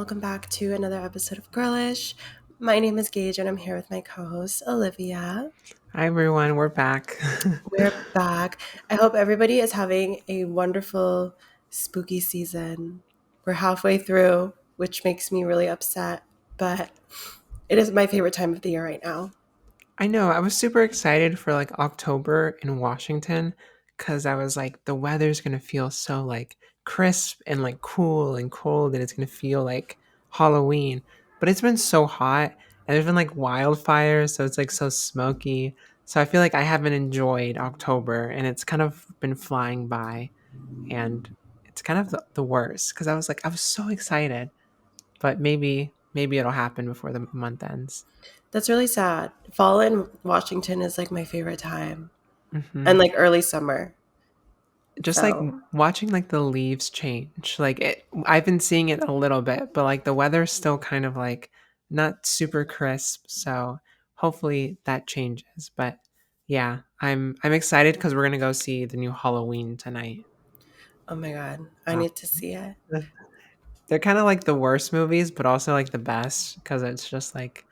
welcome back to another episode of Girlish. My name is Gage, and I'm here with my co-host Olivia. Hi everyone, we're back. We're back. I hope everybody is having a wonderful spooky season. We're halfway through, which makes me really upset, but it is my favorite time of the year right now. I know, I was super excited for like October in Washington because I was like, the weather's gonna feel so like crisp and like cool and cold, and it's gonna feel like Halloween. But it's been so hot, and there's been like wildfires, so it's like so smoky. So I feel like I haven't enjoyed October, and it's kind of been flying by, and it's kind of the worst because I was so excited, but maybe it'll happen before the month ends. That's really sad. Fall in Washington is like my favorite time, Hmm. and like early summer. Just like So, watching like the leaves change. Like I've been seeing it a little bit, but like the weather's still kind of like not super crisp. So hopefully that changes. But yeah, I'm excited because we're gonna go see the new Halloween tonight. oh my god, I Um, need to see it. they're kind of like the worst movies, but also like the best because it's just like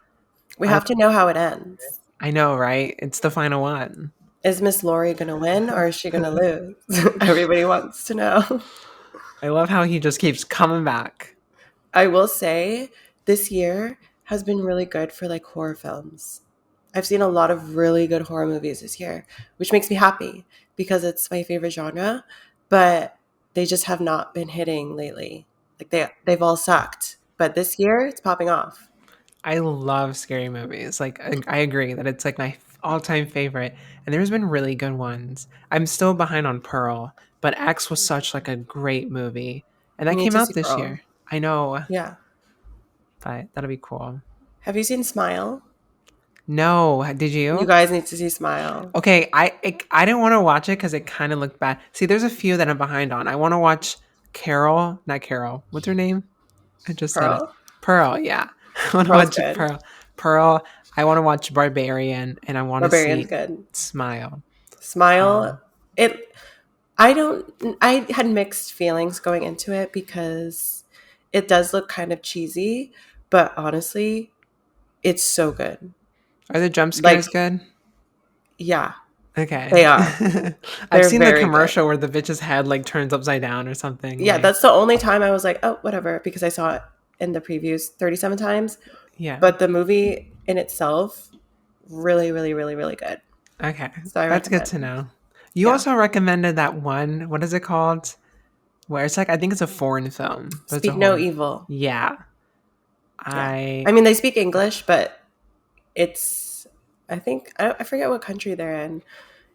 We I have to know how it ends. I know, right? It's the final one. Is Miss Lori going to win or is she going to lose? Everybody wants to know. I love how he just keeps coming back. I will say this year has been really good for like horror films. I've seen a lot of really good horror movies this year, which makes me happy because it's my favorite genre, but they just have not been hitting lately. Like they've all sucked, but this year it's popping off. I love scary movies. Like I agree that it's like my all-time favorite, and there's been really good ones. I'm still behind on Pearl, but X was such like a great movie, and You that need came to out see this Pearl. year. I know, Yeah. but that'll be cool. Have you seen Smile? No, did You you? guys need to see Smile. Okay, I didn't want to watch it because it kind of looked bad. See, there's a few that I'm behind on. I want to watch Carol, not Carol. What's her name? I just said it. Pearl? Pearl, yeah. I want to Pearl's watch good. Pearl. Pearl. I want to watch Barbarian, and I want to Barbarian's see good. Smile. Smile. Um, It I don't I had mixed feelings going into it because it does look kind of cheesy, but honestly, it's so good. are the jump scares Like, good? yeah, they Okay. are. I've They're seen the very good. commercial where the bitch's head like turns upside down or something. Yeah, Like, that's the only time I was like, "Oh, whatever," because I saw it in the previews 37 times, yeah. but the movie in itself really really really really good. Okay. So I That's good to recommend. know. You Yeah. also recommended that one. What is it called? Where it's like I think it's a foreign film, but it's a Speak No horror. Evil. Yeah. Yeah. I I mean, they speak English, but it's I forget what country they're in.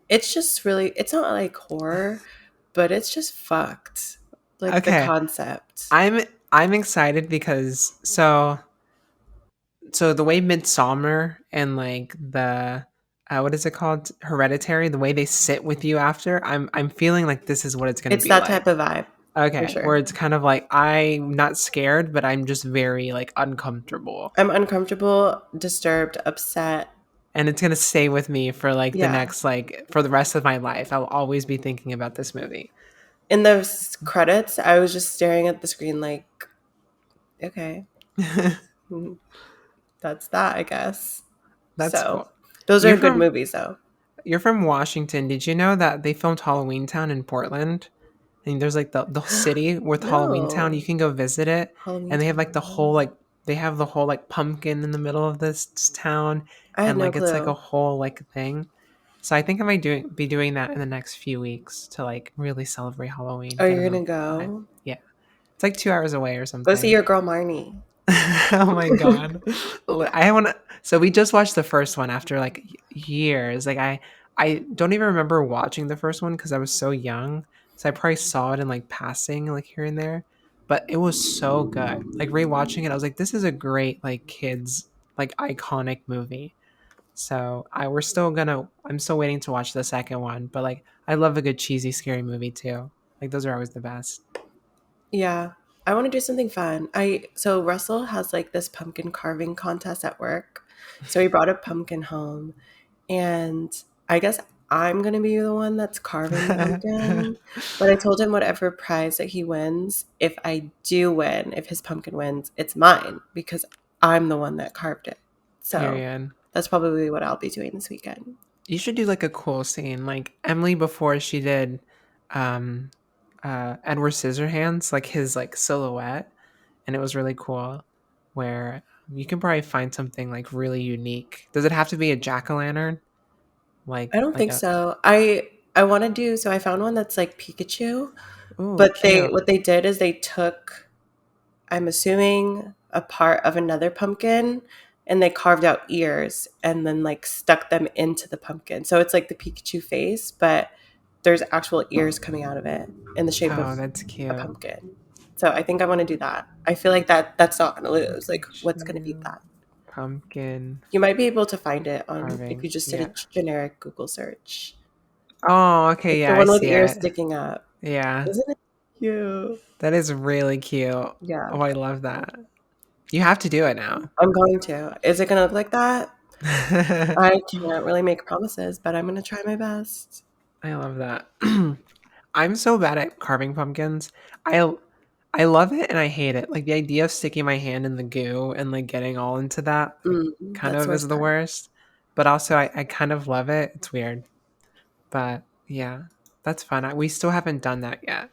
It's just really it's not like horror, but it's just fucked. Like the okay. concept. I'm I'm excited because so the way Midsummer and like the what is it called? Hereditary, the way they sit with you after, I'm feeling like this is what it's gonna It's be that type like. of vibe, for Okay, where sure. it's kind of like I'm not scared, but I'm just very like uncomfortable. I'm uncomfortable, disturbed, upset. And it's gonna stay with me for like the Yeah. next like for the rest of my life. I'll always be thinking about this movie. In those credits, I was just staring at the screen like, okay, mm, that's that, I guess. That's So, cool. those You're are good from movies though. you're from Washington. Did you know that they filmed Halloween Town in Portland? And there's like the city with Halloween Town. You No. can go visit it, Halloween and they have like the whole Town. like they have the whole like pumpkin in the middle of this town, I had and no like it's like a clue. whole like thing. So I think I might be doing that in the next few weeks to like really celebrate Halloween, Oh, get in you're the gonna vibe. go? Yeah, it's like 2 hours away or Go see something. your girl Marnie. Oh my god. I want to so we just watched the first one after like years. Like I don't even remember watching the first one cuz I was so young. So I probably saw it in like passing like here and there, but it was so good. Like rewatching it I was like this is a great like kids like iconic movie. So I'm still waiting to watch the second one, but like I love a good cheesy scary movie too. Like those are always the best. Yeah. I want to do something fun. I so Russell has like this pumpkin carving contest at work. So he brought a pumpkin home and I guess I'm going to be the one that's carving the pumpkin. But I told him whatever prize that he wins, if I do win, if his pumpkin wins, it's mine because I'm the one that carved it. So Period. that's probably what I'll be doing this weekend. You should do like a cool scene, like Emily before she did um Edward Scissorhands, like his like silhouette, and it was really cool. Where you can probably find something like really unique. Does it have to be a jack-o'-lantern? I don't Like think a so. I want to do so I found one that's like Pikachu, ooh, but they cute. what they did is they took, I'm assuming, a part of another pumpkin and they carved out ears and then like stuck them into the pumpkin. So it's like the Pikachu face, but there's actual ears coming out of it in the shape Oh, of that's a cute. pumpkin. So I think I want to do that. I feel like that's not going to lose. Like what's going to beat Pikachu that? pumpkin You might be able to find it on if carving. you just did a Yeah. generic Google search. Oh, okay, It's yeah, the I one with see ears it. sticking up. Yeah. Isn't it cute? That is really cute. Yeah, Oh, I love that. You have to do it now. I'm going to. Is it going to look like that? I I can't really make promises, but I'm gonna try my best. love that. I'm so bad at carving pumpkins. I I love it and I hate it. Like the idea of sticking my hand in the goo and like getting all into that like kind That's the of is worst the part. worst. But also I kind of love it. It's weird. But yeah, that's fun. We still haven't done that yet.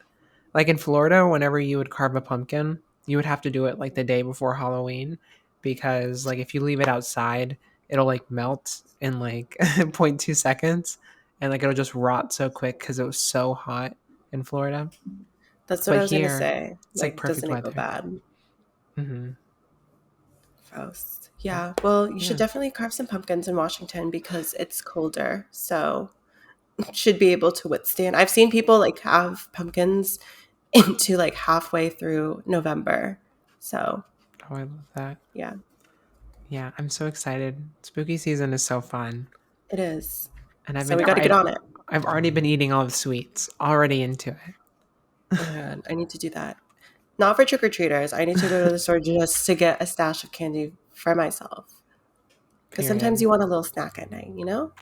Like in Florida, whenever you would carve a pumpkin, you would have to do it like the day before Halloween because like if you leave it outside, it'll like melt in like zero point 0.2 seconds and like it'll just rot so quick because it was so hot in Florida. That's what But I was gonna here, say. it's like Like, perfect doesn't it go weather. bad? Hmm. Gross. Yeah. Well, you should Yeah. definitely carve some pumpkins in Washington because it's colder, so should be able to withstand. I've seen people like have pumpkins into like halfway through November. So Oh, I love that. yeah, Yeah, I'm so excited. Spooky season is so fun, it is. and So we got to get on it. I've already been eating all the sweets. Already into Oh my god, I need to do that. Not for trick or treaters. I need to go to the store just to get a stash of candy for myself. Because sometimes Period. you want a little snack at night, you know?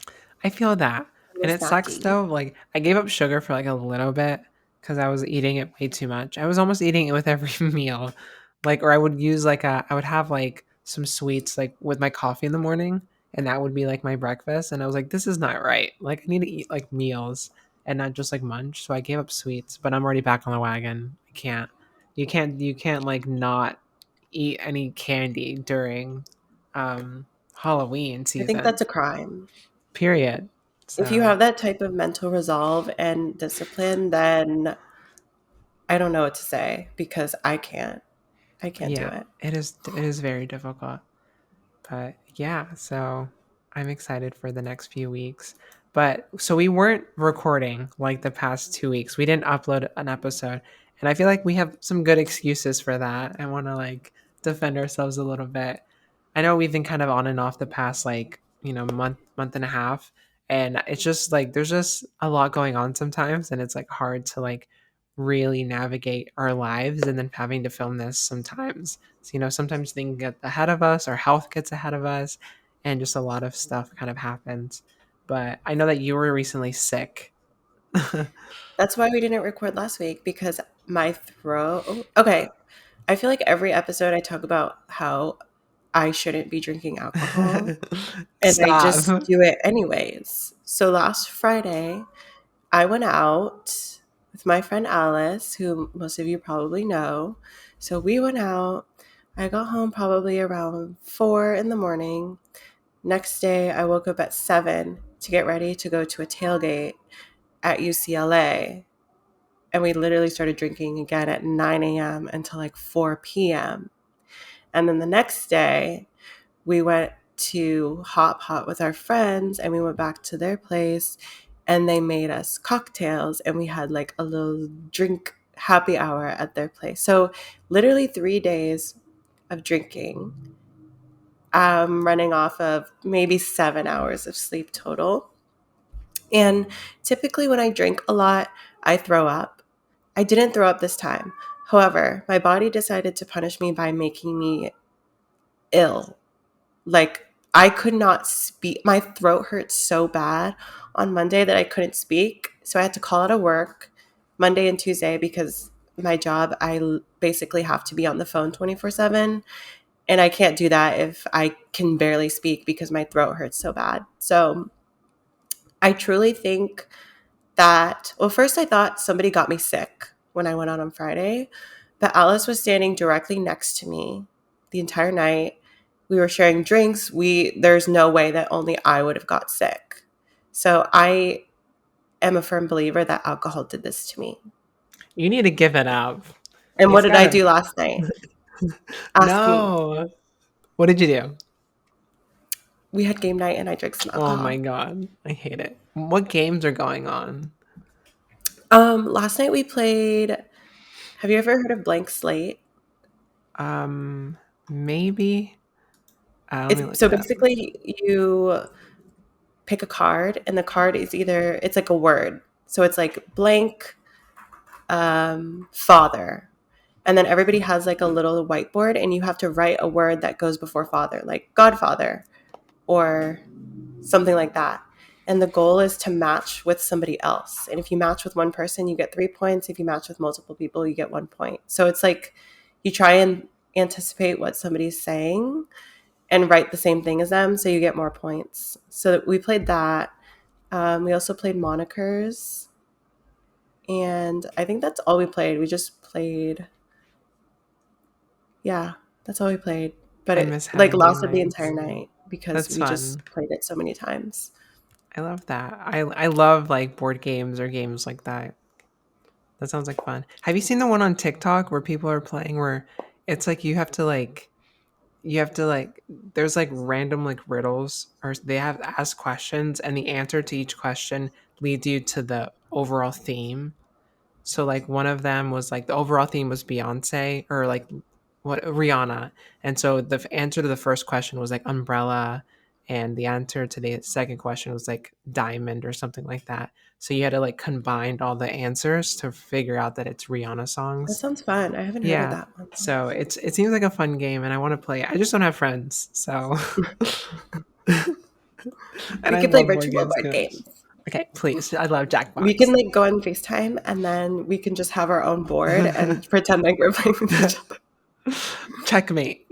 I feel that. A And little it sucks snacky. though. Like I gave up sugar for like a little bit because I was eating it way too much. I was almost eating it with every meal. Like or I would use like a I would have like some sweets like with my coffee in the morning and that would be like my breakfast and I was like this is not right. Like I need to eat like meals and not just like munch. So I gave up sweets, but I'm already back on the wagon. I can't. You can't like not eat any candy during Halloween I think season. that's a crime. Period. If you So have that type of mental resolve and discipline, then I don't know what to say because I can't. I can't do yeah, it. it is very difficult. But yeah, so I'm excited for the next few weeks. But so we weren't recording like the past 2 weeks. We didn't upload an episode. And I feel like we have some good excuses for that. I want to like defend ourselves a little bit. I know we've been kind of on and off the past like, month and a half. And it's just like there's just a lot going on sometimes and it's like hard to like really navigate our lives and then having to film this sometimes. So, sometimes things get ahead of us, our health gets ahead of us, and just a lot of stuff kind of happens. But I know that you were recently sick. That's why we didn't record last week because my throat. Oh, okay. I feel like every episode I talk about how I shouldn't be drinking alcohol and I just Stop. do it anyways. So last Friday, I went out with my friend Alice, who most of you probably know. So we went out. I got home probably around 4 in the morning. Next day, I woke up at 7 to get ready to go to a tailgate at UCLA. And we literally started drinking again at 9 a.m. until like 4 p.m. And then the next day, we went to Hop Hot with our friends and we went back to their place and they made us cocktails and we had like a little drink happy hour at their place. So literally 3 days of drinking, running off of maybe 7 hours of sleep total. And typically when I drink a lot, I throw up. I didn't throw up this time. However, my body decided to punish me by making me ill. Like I could not speak. My throat hurt so bad on Monday that I couldn't speak. So I had to call out of work Monday and Tuesday because my job, basically have to be on the phone 24/7. And I can't do that if I can barely speak because my throat hurts so bad. So I truly think that, well, first I thought somebody got me sick when I went out on Friday, but Alice was standing directly next to me the entire night. We were sharing drinks. There's no way that only I would have got sick. So I am a firm believer that alcohol did this to me. You need to give it up. And what It's did I gotta. do last night? Ask me. No. What did you do? We had game night and I drank some Oh my alcohol. god, I hate it. What games are going on? Last night we played. Have you ever heard of Blank Slate? Um, maybe. Let me It's look so it up. basically you pick a card, and the card is either, it's like a word. So it's like blank father. And then everybody has like a little whiteboard, and you have to write a word that goes before father, like Godfather or something like that. And the goal is to match with somebody else. And if you match with one person, you get 3 points. If you match with multiple people, you get 1 point. So it's like you try and anticipate what somebody's saying and write the same thing as them, so you get more points. So we played that. We also played monikers, and I think that's all we played. We just played, yeah, that's all we played. But I it miss like having game lasted the entire nights. night because That's we just fun. played it so many times. I love that. I love like board games or games like that. That sounds like fun. Have you seen the one on TikTok where people are playing where it's like you have to like there's like random like riddles or they have ask questions and the answer to each question leads you to the overall theme. So like one of them was like the overall theme was Beyonce or like what Rihanna. And so the answer to the first question was like umbrella and the answer to the second question was like diamond or something like that. So you had to like combine all the answers to figure out that it's Rihanna That songs. sounds fun. I haven't heard of Yeah. that one. So it seems like a fun game and I want to play it. I just don't have friends. So and We I could play love board virtual games board too. games. Okay, please. I love We can Jackbox. like go on FaceTime, and then we can just have our own board and pretend like we're playing with each other. Checkmate.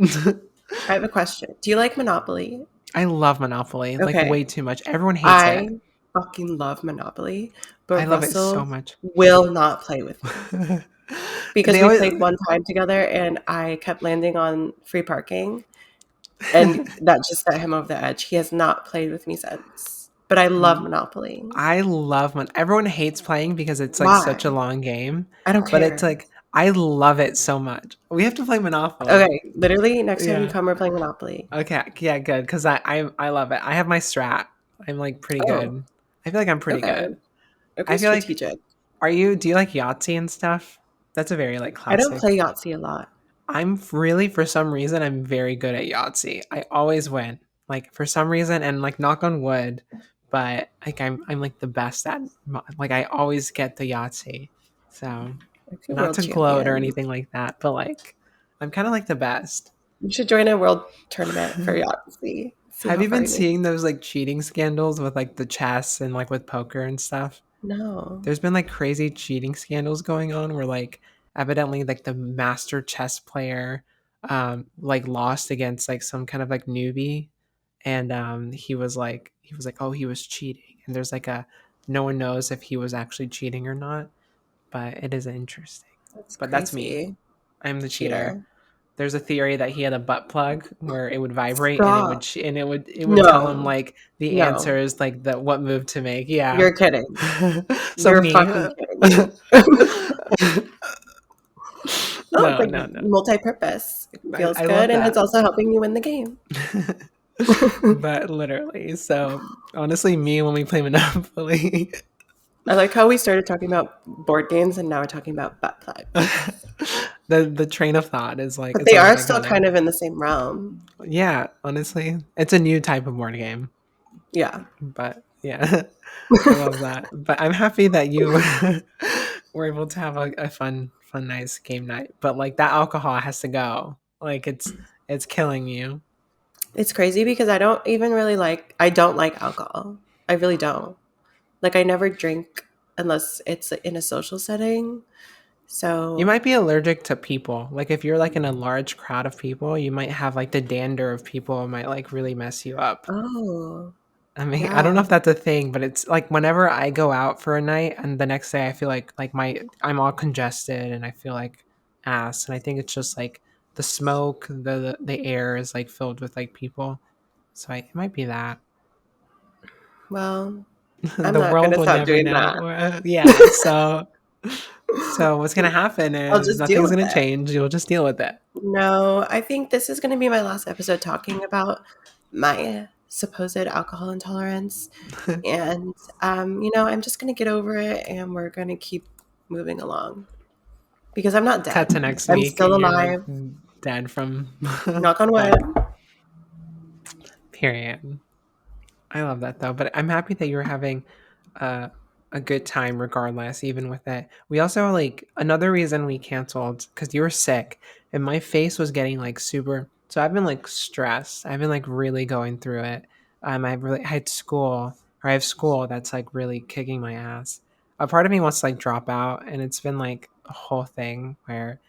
I have a question. Do you like Monopoly? I love Monopoly, like Okay. way too much. Everyone hates I it. fucking love Monopoly, I but love it so Russell much. will not play with me because They we always played one time together and I kept landing on free parking, and that just set him over the edge. He has not played with me since. But I love Monopoly. I love everyone hates playing because it's like such a Why? long game, I don't but it's care. like I love it so much. We have to play Monopoly. Okay, literally next time you Yeah. come, we're playing Monopoly. Okay. Yeah, good cuz I love it. I have my strat. I'm like pretty Oh, good. I feel like I'm pretty okay. good. Okay, I feel like strategic. do you like Yahtzee and stuff? That's a very like I don't play classic. Yahtzee a lot. Really, for some reason, I'm very good at Yahtzee. I always win. Like for some reason, and like knock on wood, but like I'm like the best at like I always get the Yahtzee. So Okay, not world to gloat or champion. anything like that, but like I'm kind of like the best. You should join a world tournament for Yahtzee. See Have how you far been you make it. seeing those like cheating scandals with like the chess and like with poker and stuff? No. There's been like crazy cheating scandals going on where like evidently like the master chess player like lost against like some kind of like newbie and he was like oh he was cheating and there's like a no one knows if he was actually cheating or not, but it is interesting. That's But that's me. crazy. I'm the cheater. Cheater. There's a theory that he had a butt plug where it would vibrate and Stop. it would tell him No. like the No. answers like the what move to make. Yeah. You're kidding. So You're me. fucking kidding me. No, it's No, like no, no. multi-purpose. It feels I good, love and it's that. also helping you win the game. But literally, so honestly, me when we play Monopoly, I like how we started talking about board games, and now we're talking about butt plugs. the train of thought is like But it's they always are like still how they. kind of in the same realm. Yeah, honestly, it's a new type of board game. Yeah. But yeah, I love that. But I'm happy that you were able to have a fun, nice game night. But like that alcohol has to go. Like it's killing you. It's crazy because I don't like alcohol. I really don't. Like I never drink unless it's in a social setting. You So, might be allergic to people. Like if you're like in a large crowd of people, you might have like the dander of people might like really mess you up. oh, I mean, I don't know yeah. if that's a thing, but it's like whenever I go out for a night and the next day I feel like my I'm all congested and I feel like ass, and I think it's just like the smoke, the air is like filled with like people. So it might be that. Well, I'm The not world gonna will stop never doing know. that. Yeah, so what's going to happen I'll is just deal nothing's with going to it. change. You'll just deal with it. No, I think this is gonna be my last episode talking about my supposed alcohol intolerance. And, I'm just going to get over it and we're going to keep moving along because I'm not Cut to dead. next I'm week still and you're like alive. dead from Knock on that wood. period. I love that though, but I'm happy that you're having uh, a good time regardless, even with it. We also like another reason we canceled because you were sick and my face was getting like super. So I've been like stressed. I've been like really going through it. I had school or I have school that's like really kicking my ass. A part of me wants to like drop out, and it's been like a whole thing where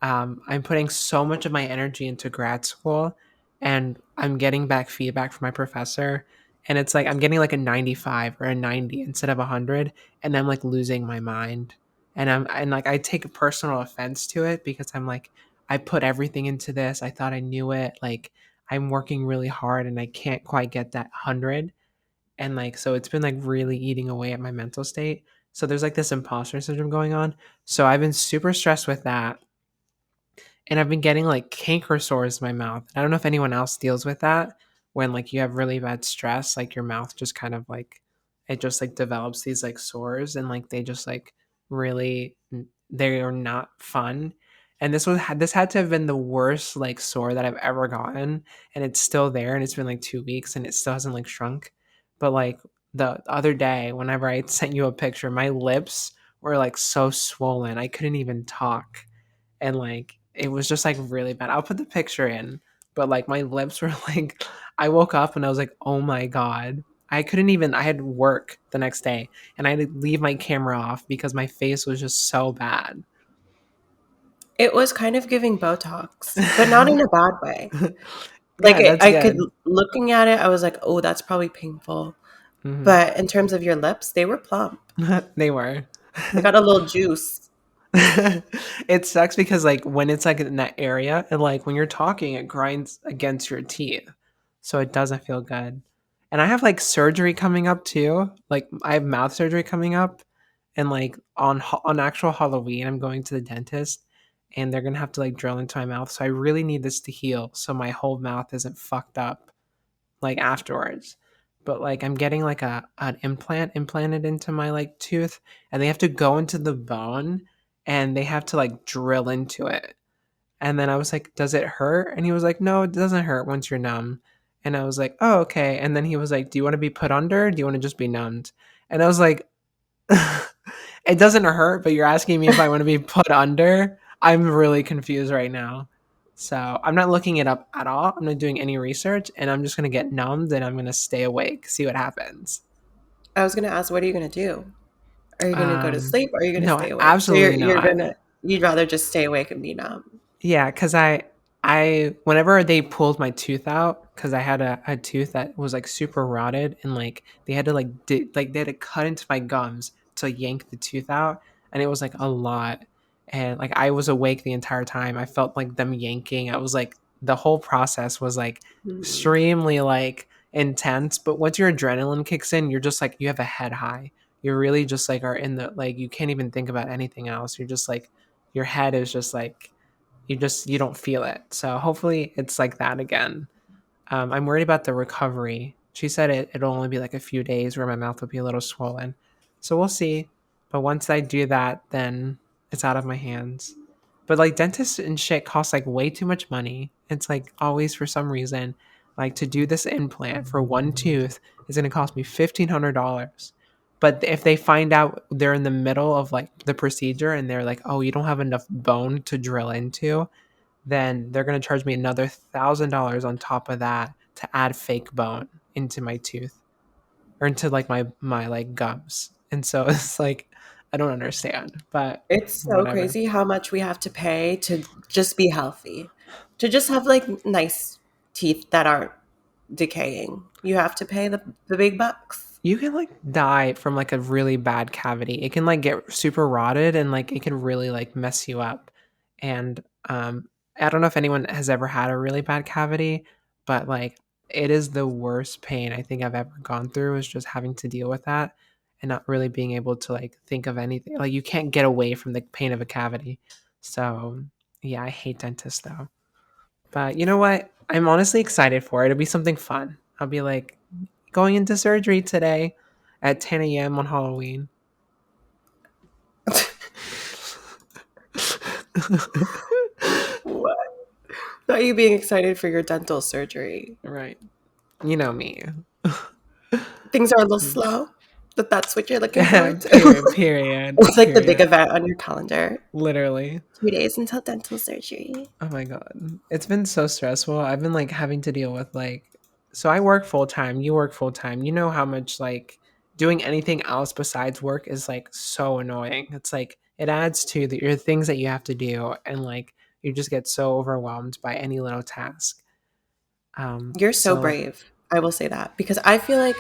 I'm putting so much of my energy into grad school, and I'm getting back feedback from my professor. And it's like I'm getting like a 95 or a 90 instead of 100. And I'm like losing my mind. And like I take a personal offense to it because I'm like, I put everything into this. I thought I knew it. Like I'm working really hard and I can't quite get that 100. And like, so it's been like really eating away at my mental state. So there's like this imposter syndrome going on. So I've been super stressed with that, and I've been getting like canker sores in my mouth. I don't know if anyone else deals with that when like you have really bad stress, like your mouth just kind of like it just like develops these like sores, and like they just like really they are not fun. And this had to have been the worst like sore that I've ever gotten, and it's still there, and it's been like 2 weeks and it still hasn't like shrunk. But like the other day, whenever I sent you a picture, my lips were like so swollen I couldn't even talk, and like it was just like really bad. I'll put the picture in, but like my lips were like I woke up and I was like, "Oh my god." I couldn't even I had work the next day and I had to leave my camera off because my face was just so bad. It was kind of giving Botox, but not in a bad way. Like Yeah, that's I could, good. looking at it, I was like, oh, that's probably painful. Hmm. But in terms of your lips, they were plump. They were. They got a little juice. It sucks because like when it's like in that area and like when you're talking it grinds against your teeth. So it doesn't feel good. And I have like surgery coming up too. Like I have mouth surgery coming up, and like on actual Halloween I'm going to the dentist and they're going to have to like drill into my mouth. So I really need this to heal so my whole mouth isn't fucked up like afterwards. But like I'm getting like a an implant implanted into my like tooth, and they have to go into the bone and they have to like drill into it. And then I was like, "Does it hurt?" And he was like, "No, it doesn't hurt once you're numb." And I was like, "Oh, okay." And then he was like, "Do you want to be put under? Or do you want to just be numbed?" And I was like, "It doesn't hurt, but you're asking me if I want to be put under." I'm really confused right now. So I'm not looking it up at all. I'm not doing any research, and I'm just gonna get numbed and I'm gonna stay awake, see what happens. I was going to ask, what are you going to do? Are you going to go to Um, sleep or are you going to no, stay awake? So absolutely you're not. going to, you'd rather just stay awake and be numb. Yeah, because I whenever they pulled my tooth out, because I had a tooth that was like super rotted, and like they had to like they had to cut into my gums to yank the tooth out, and it was like a lot. And like I was awake the entire time. I felt like them yanking. I was like the whole process was like Hmm. extremely like intense. But once your adrenaline kicks in, you're just like you have a head high. You really just like are in the like you can't even think about anything else. You're just like your head is just like you don't feel it. So hopefully it's like that again. I'm worried about the recovery. She said it'll only be like a few days where my mouth will be a little swollen. So we'll see. But once I do that, then it's out of my hands. But like dentists and shit cost like way too much money. It's like always for some reason, like to do this implant for one tooth is going to cost me $1,500. But if they find out they're in the middle of like the procedure and they're like, oh, you don't have enough bone to drill into, then they're going to charge me another $1,000 on top of that to add fake bone into my tooth or into like my like gums. And so it's like I don't understand, but It's so whatever. crazy how much we have to pay to just be healthy, to just have like nice teeth that aren't decaying. You have to pay the big bucks. You can like die from like a really bad cavity. It can like get super rotted and like it can really like mess you up. And I don't know if anyone has ever had a really bad cavity, but like it is the worst pain I think I've ever gone through is just having to deal with that and not really being able to like think of anything. Like you can't get away from the pain of a cavity. So yeah, I hate dentists though. But you know what? I'm honestly excited for it. It'll be something fun. I'll be like going into surgery today at 10 a.m. on Halloween. What? Not you being excited for your dental surgery. Right. You know me. Things are a little slow, but that's what you're looking forward to. Period. Period. It's like the big Period. event on your calendar. Literally. 2 days until dental surgery. Oh my god. It's been so stressful. I've been like having to deal with like so I work full time, you work full time. You know how much like doing anything else besides work is like so annoying. It's like it adds to your things that you have to do and like you just get so overwhelmed by any little task. You're so So like brave. I will say that because I feel like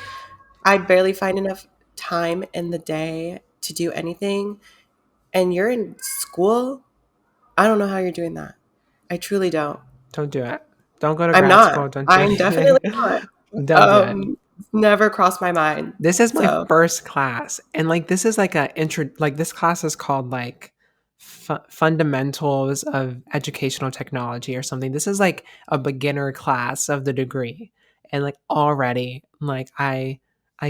I barely find enough time in the day to do anything. And you're in school. I don't know how you're doing that. I truly don't. don't do it. Don't go to I'm grad not. school. Don't do I'm definitely anything. not. Don't do it. Never crossed my mind. This is my So first class, and like this is like a intro. Like this class is called like fundamentals of educational technology or something. This is like a beginner class of the degree, and like already like I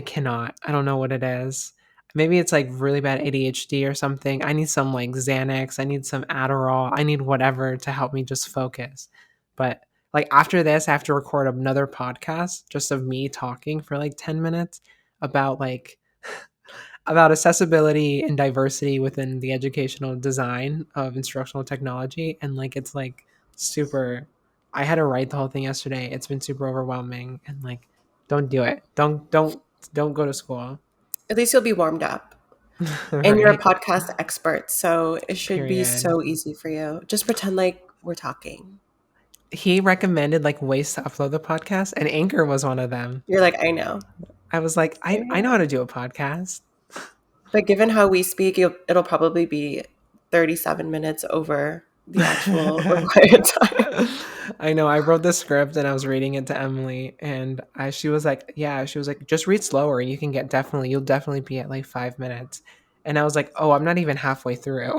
cannot. I don't know what it is. Maybe it's like really bad ADHD or something. I need some like Xanax. I need some Adderall. I need whatever to help me just focus. But like after this, I have to record another podcast just of me talking for like 10 minutes about like about accessibility and diversity within the educational design of instructional technology. And like it's like super I had to write the whole thing yesterday. It's been super overwhelming and like don't do it. Don't go to school. at least you'll be warmed up. And you're a Right? podcast expert. So it should be Period. so easy for you. Just pretend like we're talking. He recommended like ways to upload the podcast and Anchor was one of them. You're like, I know. I was like, I I know know. how to do a podcast. But given how we speak, it'll probably be 37 minutes over the actual required time. I know. I wrote the script and I was reading it to Emily, and she was like, "Yeah." She was like, "Just read slower, and you can get you'll definitely be at like 5 minutes." And I was like, "Oh, I'm not even halfway through."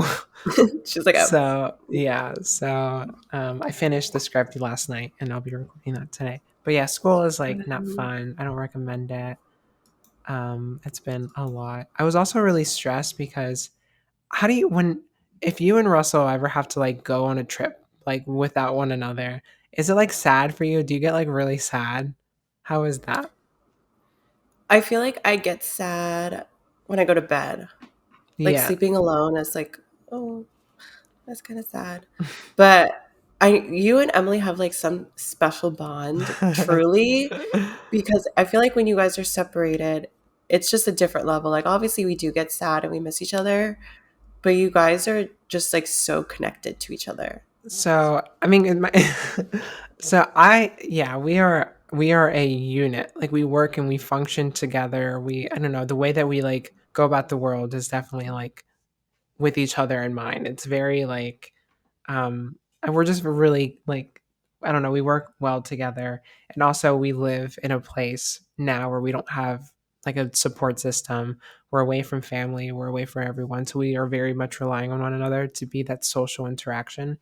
She's like, oh. So yeah, so I finished the script last night, and I'll be recording that today. But yeah, school is like not fun. I don't recommend it. It's been a lot. I was also really stressed because how do you when if you and Russell ever have to like go on a trip like without one another, is it like sad for you? Do you get like really sad? How is that? I feel like I get sad when I go to bed. Like Yeah. sleeping alone is like, oh, that's kind of sad. But you and Emily have like some special bond, truly, because I feel like when you guys are separated, it's just a different level. Like obviously we do get sad and we miss each other, but you guys are just like so connected to each other. So I mean, so I yeah, we are a unit. Like we work and we function together. I don't know the way that we like go about the world is definitely like with each other in mind. It's very like and we're just really like I don't know, we work well together. And also we live in a place now where we don't have like a support system. We're away from family, we're away from everyone. So we are very much relying on one another to be that social interaction.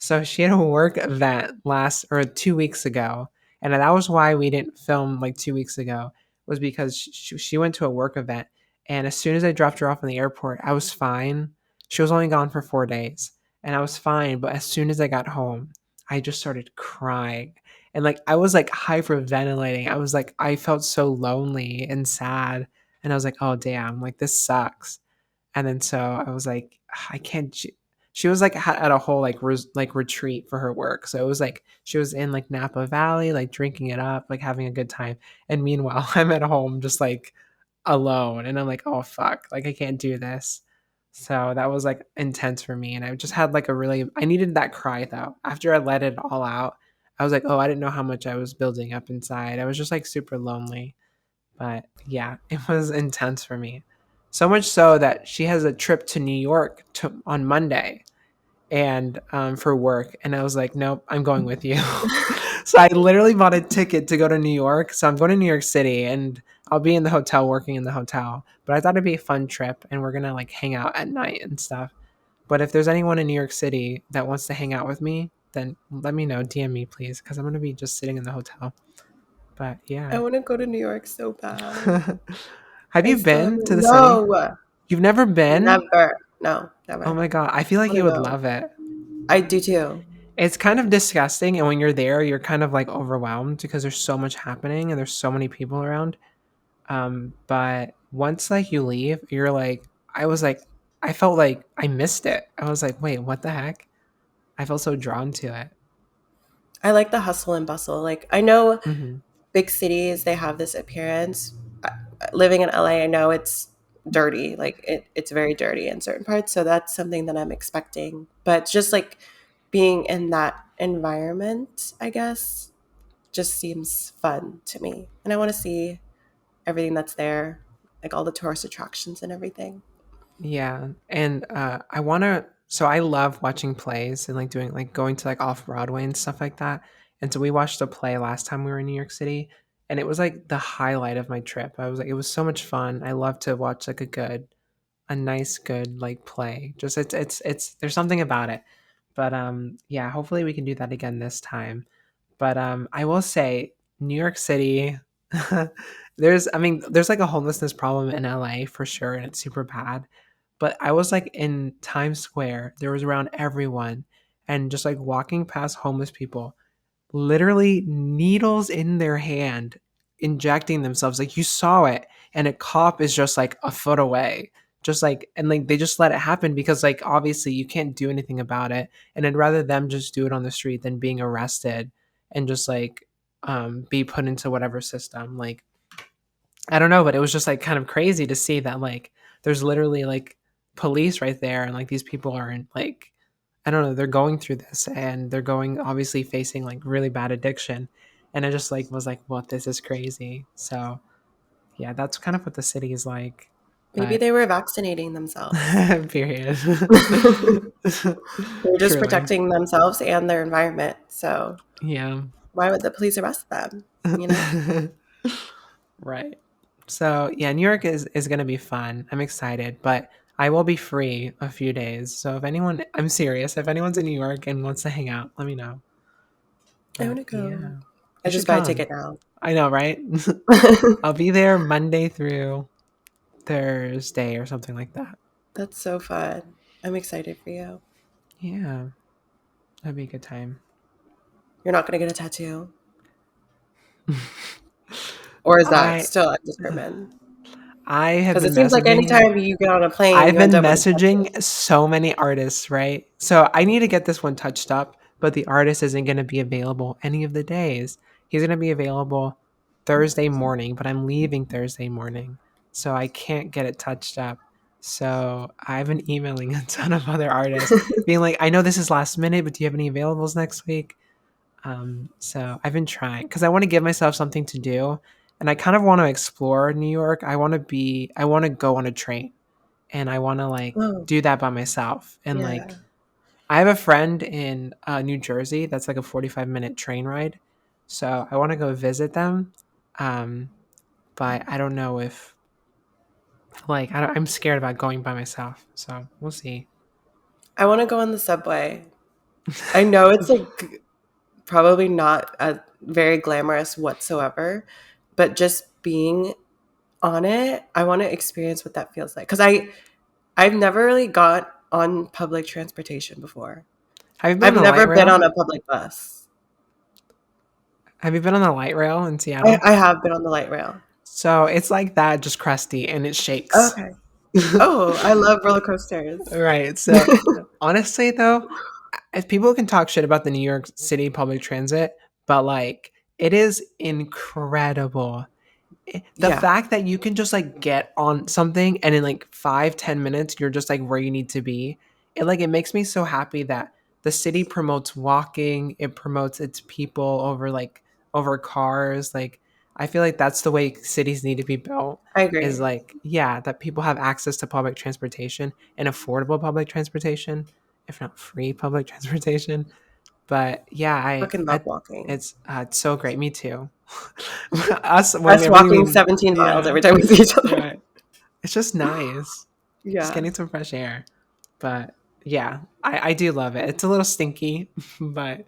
So she had a work event last or 2 weeks ago, and that was why we didn't film like 2 weeks ago. Was because she went to a work event, and as soon as I dropped her off in the airport, I was fine. She was only gone for 4 days, and I was fine. But as soon as I got home, I just started crying, and like I was like hyperventilating. I was like I felt so lonely and sad, and I was like, oh damn, like this sucks. And then so I was like, I can't. she was like at a whole like like retreat for her work. So it was like she was in like Napa Valley, like drinking it up, like having a good time. And meanwhile, I'm at home just like alone, and I'm like, oh fuck, like I can't do this. So that was like intense for me, and I just had like a really, I needed that cry though. After I let it all out, I was like, oh, I didn't know how much I was building up inside. I was just like super lonely. But yeah, it was intense for me. So much so that she has a trip to New York on Monday and for work. And I was like, nope, I'm going with you. So I literally bought a ticket to go to New York. So I'm going to New York City and I'll be in the hotel, working in the hotel. But I thought it'd be a fun trip and we're going to like hang out at night and stuff. But if there's anyone in New York City that wants to hang out with me, then let me know. DM me, please, because I'm going to be just sitting in the hotel. But I yeah. want to go to New York so bad. Have I you still been to haven't. the city? No, You've never been? never. No, Oh never. my god, I feel I like want to you would go. love it. I do too. It's kind of disgusting, and when you're there, you're kind of like overwhelmed because there's so much happening and there's so many people around. But once like you leave, you're like, I was like, I felt like I missed it. I was like, wait, what the heck? I felt so drawn to it. I like the hustle and bustle. Like I know Hmm. big cities, they have this appearance. Living in LA, I know it's dirty. Like it's very dirty in certain parts. So that's something that I'm expecting. But just like being in that environment, I guess, just seems fun to me. And I want to see everything that's there, like all the tourist attractions and everything. Yeah, and I want to. So I love watching plays and like doing like going to like off Broadway and stuff like that. And so we watched a play last time we were in New York City, and it was like the highlight of my trip. I was like, it was so much fun. I love to watch like a nice, good like play. Just it's there's something about it. But yeah, hopefully we can do that again this time. But I will say New York City. I mean, there's like a homelessness problem in LA for sure, and it's super bad. But I was like in Times Square, there was around everyone, and just like walking past homeless people, literally needles in their hand, injecting themselves. Like you saw it, and a cop is just like a foot away. Just like, and like they just let it happen because like obviously you can't do anything about it. And I'd rather them just do it on the street than being arrested and just like be put into whatever system. Like I don't know, but it was just like kind of crazy to see that like there's literally like police right there, and like these people aren't like, I don't know, they're going through this and they're going obviously facing like really bad addiction. And I just like was like, what, this is crazy. So yeah, that's kind of what the city is like. Maybe But they were vaccinating themselves. period. They're just Truly. protecting themselves and their environment. So Yeah. why would the police arrest them? You know? Right. So yeah, New York is gonna be fun. I'm excited, but I will be free a few days. So if anyone, I'm serious. If anyone's in New York and wants to hang out, let me know. I want But to go. yeah, I you should just buy a come. ticket now. I know, right? I'll be there Monday through Thursday or something like that. That's so fun. I'm excited for you. Yeah, that'd be a good time. You're not going to get a tattoo? Or is that I still undetermined? I have Because it been seems like messaging anytime you get on a plane, I've you end been up with a tattoo. messaging so many artists, right? So I need to get this one touched up, but the artist isn't going to be available any of the days. He's going to be available Thursday morning, but I'm leaving Thursday morning. So I can't get it touched up. So I've been emailing a ton of other artists, being like, I know this is last minute, but do you have any availables next week? So I've been trying because I want to give myself something to do. And I kind of want to explore New York. I want to go on a train and I want to like Oh, do that by myself. And like, yeah. I have a friend in New Jersey that's like a 45-minute train ride. So I want to go visit them. Um, but I don't know if, like, I'm scared about going by myself. So we'll see. I want to go on the subway. I know it's like probably not very glamorous whatsoever, but just being on it, I want to experience what that feels like. Because I've never really got on public transportation before. Have you been I've on the light never been rail? on a public bus. Have you been on the light rail in I, Seattle? I have been on the light rail. So it's like that, just crusty and it shakes. Okay. Oh, I love roller coasters. Right. So honestly, though, if people can talk shit about the New York City public transit, but like it is incredible. The Yeah, fact that you can just like get on something and in like 5-10 minutes you're just like where you need to be, it makes me so happy that the city promotes walking, it promotes its people over like over cars. Like I feel like that's the way cities need to be built, I is agree. like, yeah, that people have access to public transportation and affordable public transportation, if not free public transportation. But yeah, Fucking I love walking. it's so great. Me too. Us Us whenever walking we 17 miles yeah, every time we see each other. right. It's just nice, just Yeah. getting some fresh air. But yeah, I do love it. It's a little stinky, but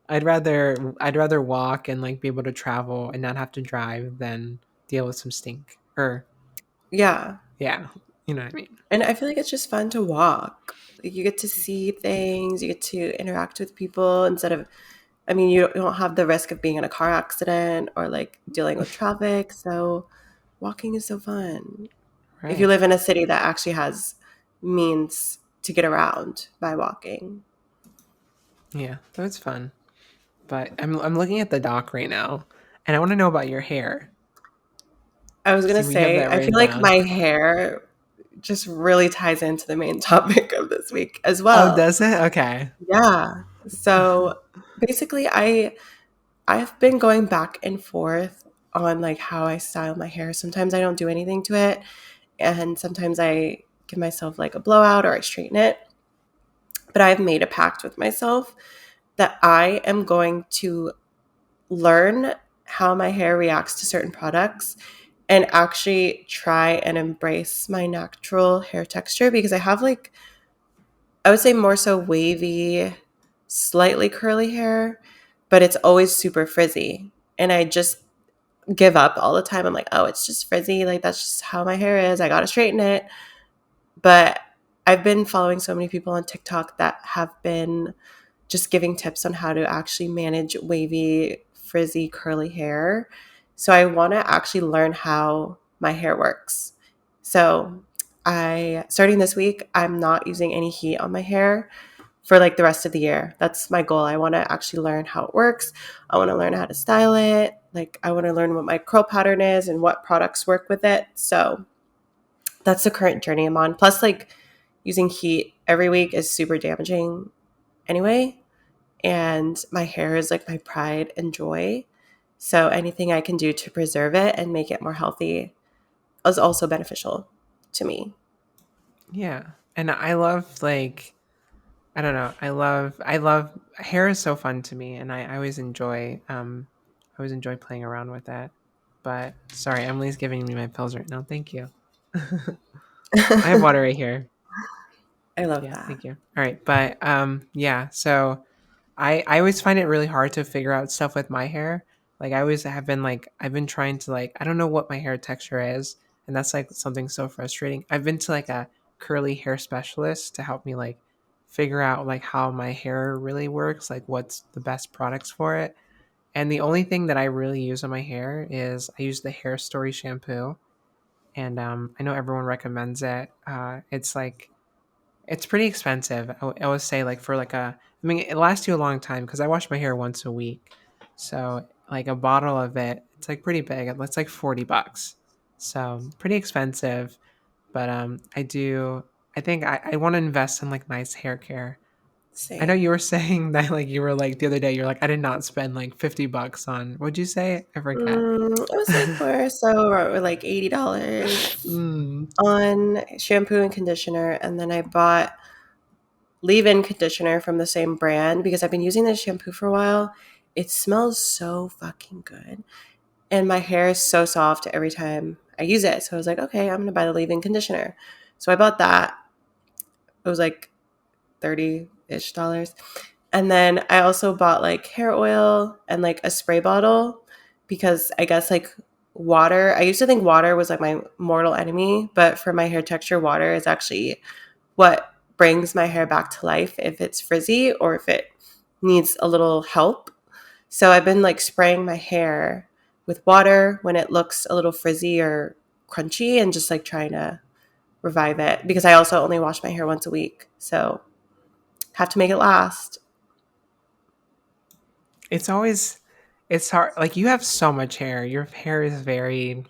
I'd rather walk and like be able to travel and not have to drive than deal with some stink. Or Yeah. yeah, you know what I mean. And I feel like it's just fun to walk. Like you get to see things, you get to interact with people instead of, I mean, you don't have the risk of being in a car accident or like dealing with traffic. So walking is so fun. If you Right. live in a city that actually has means to get around by walking. Yeah, that was fun. But I'm looking at the doc right now, and I want to know about your hair. I was gonna See, we have say, that I feel written like down. my hair just really ties into the main topic of this week as Oh, well. does it? Okay. Yeah. So basically, I've been going back and forth on like how I style my hair. Sometimes I don't do anything to it, and sometimes I give myself like a blowout or I straighten it. But I've made a pact with myself that I am going to learn how my hair reacts to certain products and actually try and embrace my natural hair texture because I have like, I would say more so wavy, slightly curly hair, but it's always super frizzy. And I just give up all the time. I'm like, oh, it's just frizzy. Like, that's just how my hair is. I got to straighten it. But I've been following so many people on TikTok that have been just giving tips on how to actually manage wavy, frizzy, curly hair. So I want to actually learn how my hair works. So I starting this week, I'm not using any heat on my hair for like the rest of the year. That's my goal. I want to actually learn how it works. I want to learn how to style it. Like I want to learn what my curl pattern is and what products work with it. So that's the current journey I'm on. Plus like using heat every week is super damaging anyway, and my hair is like my pride and joy. So anything I can do to preserve it and make it more healthy is also beneficial to me. Yeah. And I love like I don't know. I love hair is so fun to me, and I always enjoy playing around with that. But sorry, Emily's giving me my pills right now. Thank you. I have water right here. I love Yeah, that. thank you. All right, but yeah, so I always find it really hard to figure out stuff with my hair. Like I always have been like I've been trying to like I don't know what my hair texture is, and that's like something so frustrating. I've been to like a curly hair specialist to help me like figure out like how my hair really works, like what's the best products for it. And the only thing that I really use on my hair is I use the Hair Story shampoo, and I know everyone recommends it. It's like it's pretty expensive. I would say like for like I mean, it lasts you a long time because I wash my hair once a week. So like a bottle of it, it's like pretty big. It's like $40. So pretty expensive. But I think I want to invest in like nice hair care. I know you Same. were saying that like you were like the other day, you're like, I did not spend like $50 on what'd you say? I forget. It was like more so like $80 mm, on shampoo and conditioner, and then I bought leave-in conditioner from the same brand because I've been using this shampoo for a while. It smells so fucking good. And my hair is so soft every time I use it. So I was like, okay, I'm gonna buy the leave-in conditioner. So I bought that. It was like 30-ish dollars. And then I also bought like hair oil and like a spray bottle because I guess like water, I used to think water was like my mortal enemy, but for my hair texture, water is actually what brings my hair back to life if it's frizzy or if it needs a little help. So I've been like spraying my hair with water when it looks a little frizzy or crunchy and just like trying to revive it because I also only wash my hair once a week. So have to make it last. It's always it's hard. Like you have so much hair. Your hair is very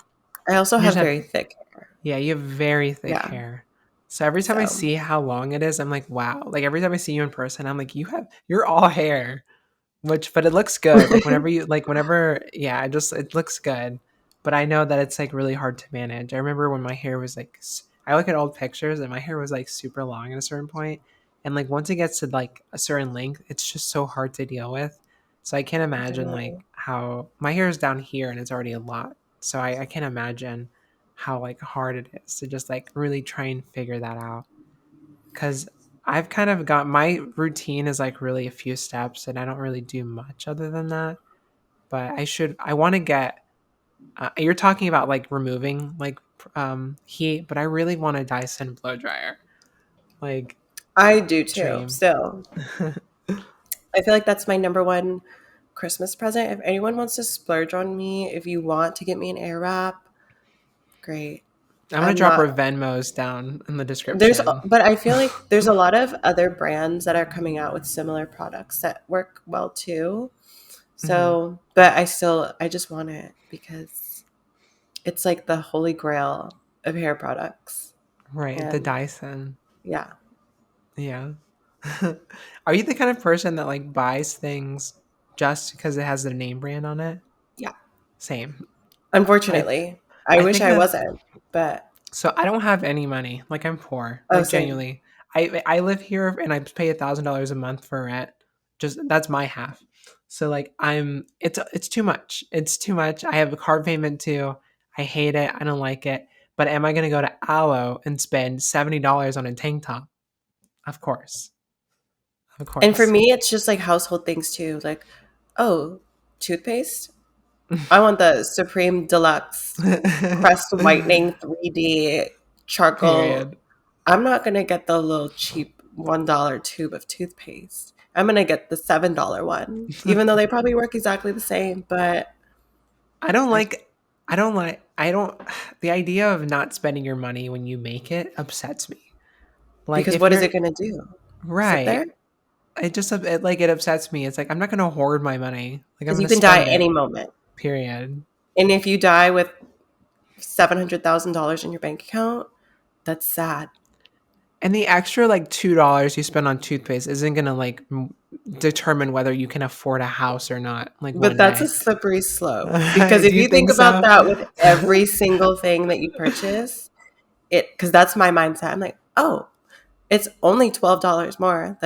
I also you just have have very thick hair. yeah, you have very thick Yeah. hair. So every time I So see how long it is, I'm like, wow. Like every time I see you in person, I'm like, you're all hair. Which but it looks good. Like whenever yeah, it looks good. But I know that it's like really hard to manage. I remember when my hair was like I look at old pictures and my hair was like super long at a certain point. And like once it gets to like a certain length, it's just so hard to deal with. So I can't imagine definitely. like how my hair is down here and it's already a lot. So I can't imagine how like hard it is to just like really try and figure that out. Cause I've kind of got my routine is like really a few steps and I don't really do much other than that. But I want to get, you're talking about like removing like heat, but I really want a Dyson blow dryer. Like, I do too. dream. Still, I feel like that's my number one Christmas present. If anyone wants to splurge on me, if you want to get me an air wrap, great. I'm going to I'm drop our not Venmos down in the there's description. but I feel like there's a lot of other brands that are coming out with similar products that work well too. Hmm. So, but I just want it because it's like the holy grail of hair products. Right. The And Dyson. yeah, Yeah. Are you the kind of person that like buys things just because it has the name brand on it? yeah. Same. I Unfortunately, I I wish think I that wasn't, but so I don't have any money. Like I'm poor. oh, Like same. genuinely. I live here and I pay $1,000 a month for rent. Just that's my half. So like it's too much. It's too much. I have a car payment too. I hate it. I don't like it. But am I gonna go to Aloe and spend $70 on a tank top? Of course. Of And for course. me, it's just like household things too. Like, oh, toothpaste. I want the Supreme Deluxe Crest Whitening 3D charcoal. Period. I'm not gonna get the little cheap $1 tube of toothpaste. I'm gonna get the $7 one, even though they probably work exactly the same. But I don't I like I don't the idea of not spending your money when you make it upsets me. Like because if what is you're it gonna do? Sit right, there? it upsets me. It's like I'm not gonna hoard my money. Like I'm Because gonna you can die spend any it. moment. Period. And if you die with $700,000 in your bank account, that's sad. And the extra like $2 you spend on toothpaste isn't gonna like determine whether you can afford a house or not. Like But one that's a day. slippery slope. Because Do if you you think think about so? that with every single thing that you purchase, because that's my mindset. I'm like, oh, it's only $12 more.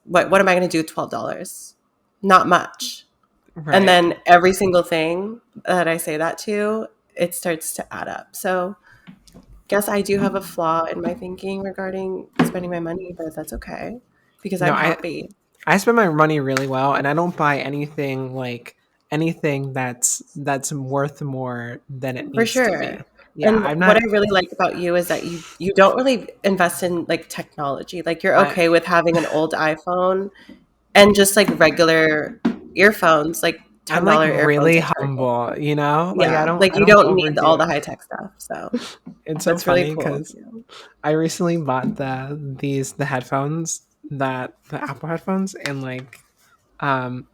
What am I going to do with $12? Not much. And Right. then every single thing that I say that to, it starts to add up. So, guess I do have a flaw in my thinking regarding spending my money, but that's okay because No, I'm happy. I spend my money really well and I don't buy anything like anything that's worth more than it For needs to sure. be. Yeah, And I'm what I not really like about you is that you don't really invest in like technology. Like you're I okay with having an old iPhone and just like regular earphones, like I'm $10 like earphones really at Target. humble, you know? Like Yeah, I like you don't don't need overdo all the it. high tech stuff. So It's so that's really funny cool of cuz you. I recently bought the headphones that the Apple headphones and like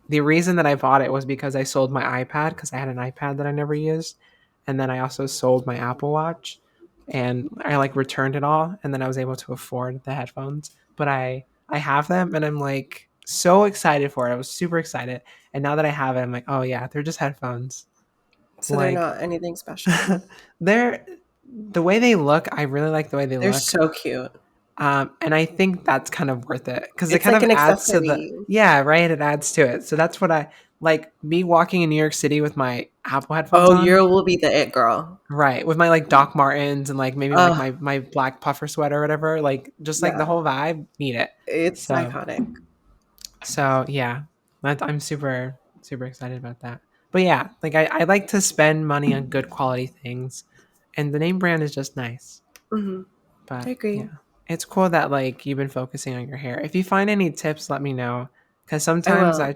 the reason that I bought it was because I sold my iPad because I had an iPad that I never used, and then I also sold my Apple Watch, and I like returned it all, and then I was able to afford the headphones. But I have them, and I'm like so excited for it. I was super excited, and now that I have it, I'm like, oh yeah, they're just headphones. So they're Like not anything special. they're the way they look. I really like the way they They're look. so cute. And I think that's kind of worth it because it It's kind like of an adds to the accessory. yeah, right. It adds to it. So that's what I like me walking in New York City with my Apple headphones Oh, on, you will be the it girl. right? With my like Doc Martens and like maybe like Oh, my black puffer sweater or whatever. Like just like the yeah. whole vibe, need it. It's So iconic. yeah, I'm super excited about that. But yeah, like I like to spend money on good quality things, and the name brand is just nice. Hmm. I But agree. yeah, it's cool that like you've been focusing on your hair. If you find any tips, let me know. Cause I sometimes will.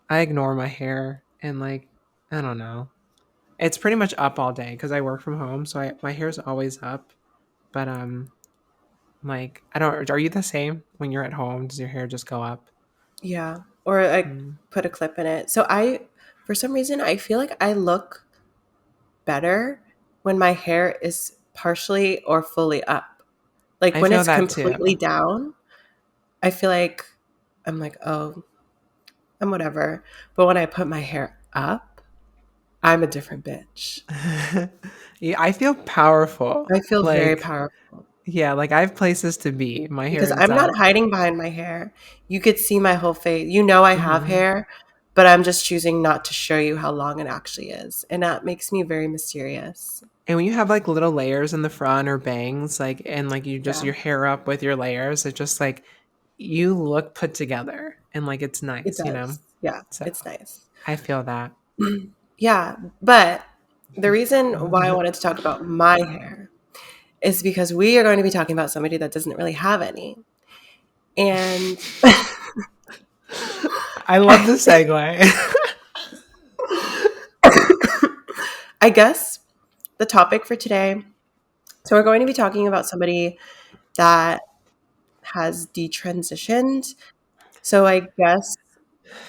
I ignore my hair and like I don't know. It's pretty much up all day because I work from home, so my hair's always up. But like I don't. Are you the same when you're at home? Does your hair just go up? Yeah. Or I Mm. put a clip in it. So for some reason, I feel like I look better when my hair is partially or fully up. Like I when feel it's that completely too. down, I feel like I'm like, oh, I'm whatever. But when I put my hair up, I'm a different bitch. Yeah, I feel powerful. I feel very Like powerful yeah, like I have places to be. My hair because is I'm not up. hiding behind my hair. You could see my whole face. You know I have Mhm. hair, but I'm just choosing not to show you how long it actually is. And that makes me very mysterious. And when you have like little layers in the front or bangs, like and like you just Yeah, your hair up with your layers, it's just like you look put together and like it's it nice, you know? does. Yeah, So it's nice. I feel that. Yeah, but the reason why I wanted to talk about my hair is because we are going to be talking about somebody that doesn't really have any. And I love the segue. I guess the topic for today, so we're going to be talking about somebody that has detransitioned. So I guess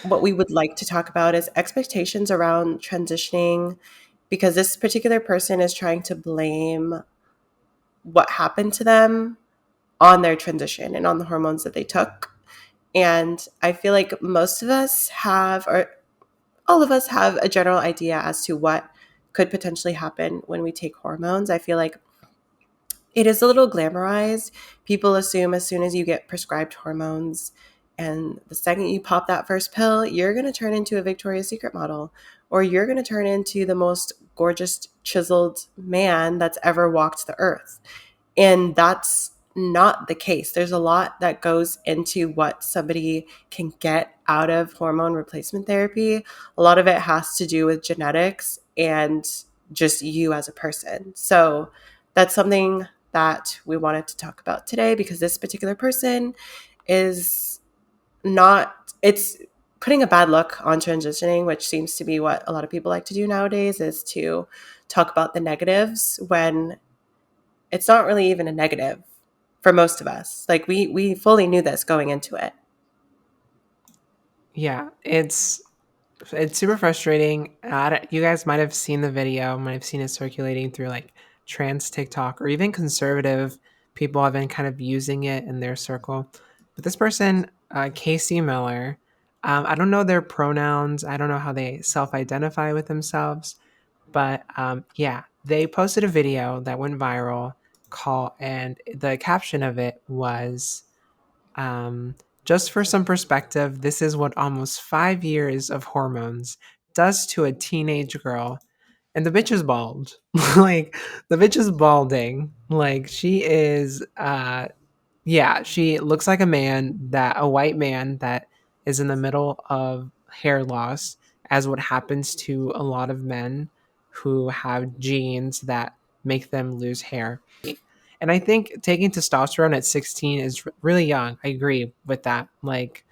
what we would like to talk about is expectations around transitioning because this particular person is trying to blame what happened to them on their transition and on the hormones that they took. And I feel like most of us have, or all of us have a general idea as to what could potentially happen when we take hormones. I feel like it is a little glamorized. People assume as soon as you get prescribed hormones and the second you pop that first pill, you're going to turn into a Victoria's Secret model or you're going to turn into the most gorgeous, chiseled man that's ever walked the earth. And that's not the case. There's a lot that goes into what somebody can get out of hormone replacement therapy. A lot of it has to do with genetics and just you as a person. So that's something that we wanted to talk about today because this particular person is not, it's putting a bad look on transitioning, which seems to be what a lot of people like to do nowadays, is to talk about the negatives when it's not really even a negative for most of us. Like we fully knew this going into it. Yeah, it's super frustrating. You guys might have seen the video, might have seen it circulating through like trans TikTok or even conservative people have been kind of using it in their circle. But this person, Casey Miller, I don't know their pronouns. I don't know how they self-identify with themselves. But yeah, they posted a video that went viral. And the caption of it was um, just for some perspective, this is what almost 5 years of hormones does to a teenage girl. And the bitch is bald. Like, the bitch is balding. Like, she is, yeah, she looks like a white man that is in the middle of hair loss, as what happens to a lot of men who have genes that make them lose hair. And I think taking testosterone at 16 is really young. I agree with that. Like,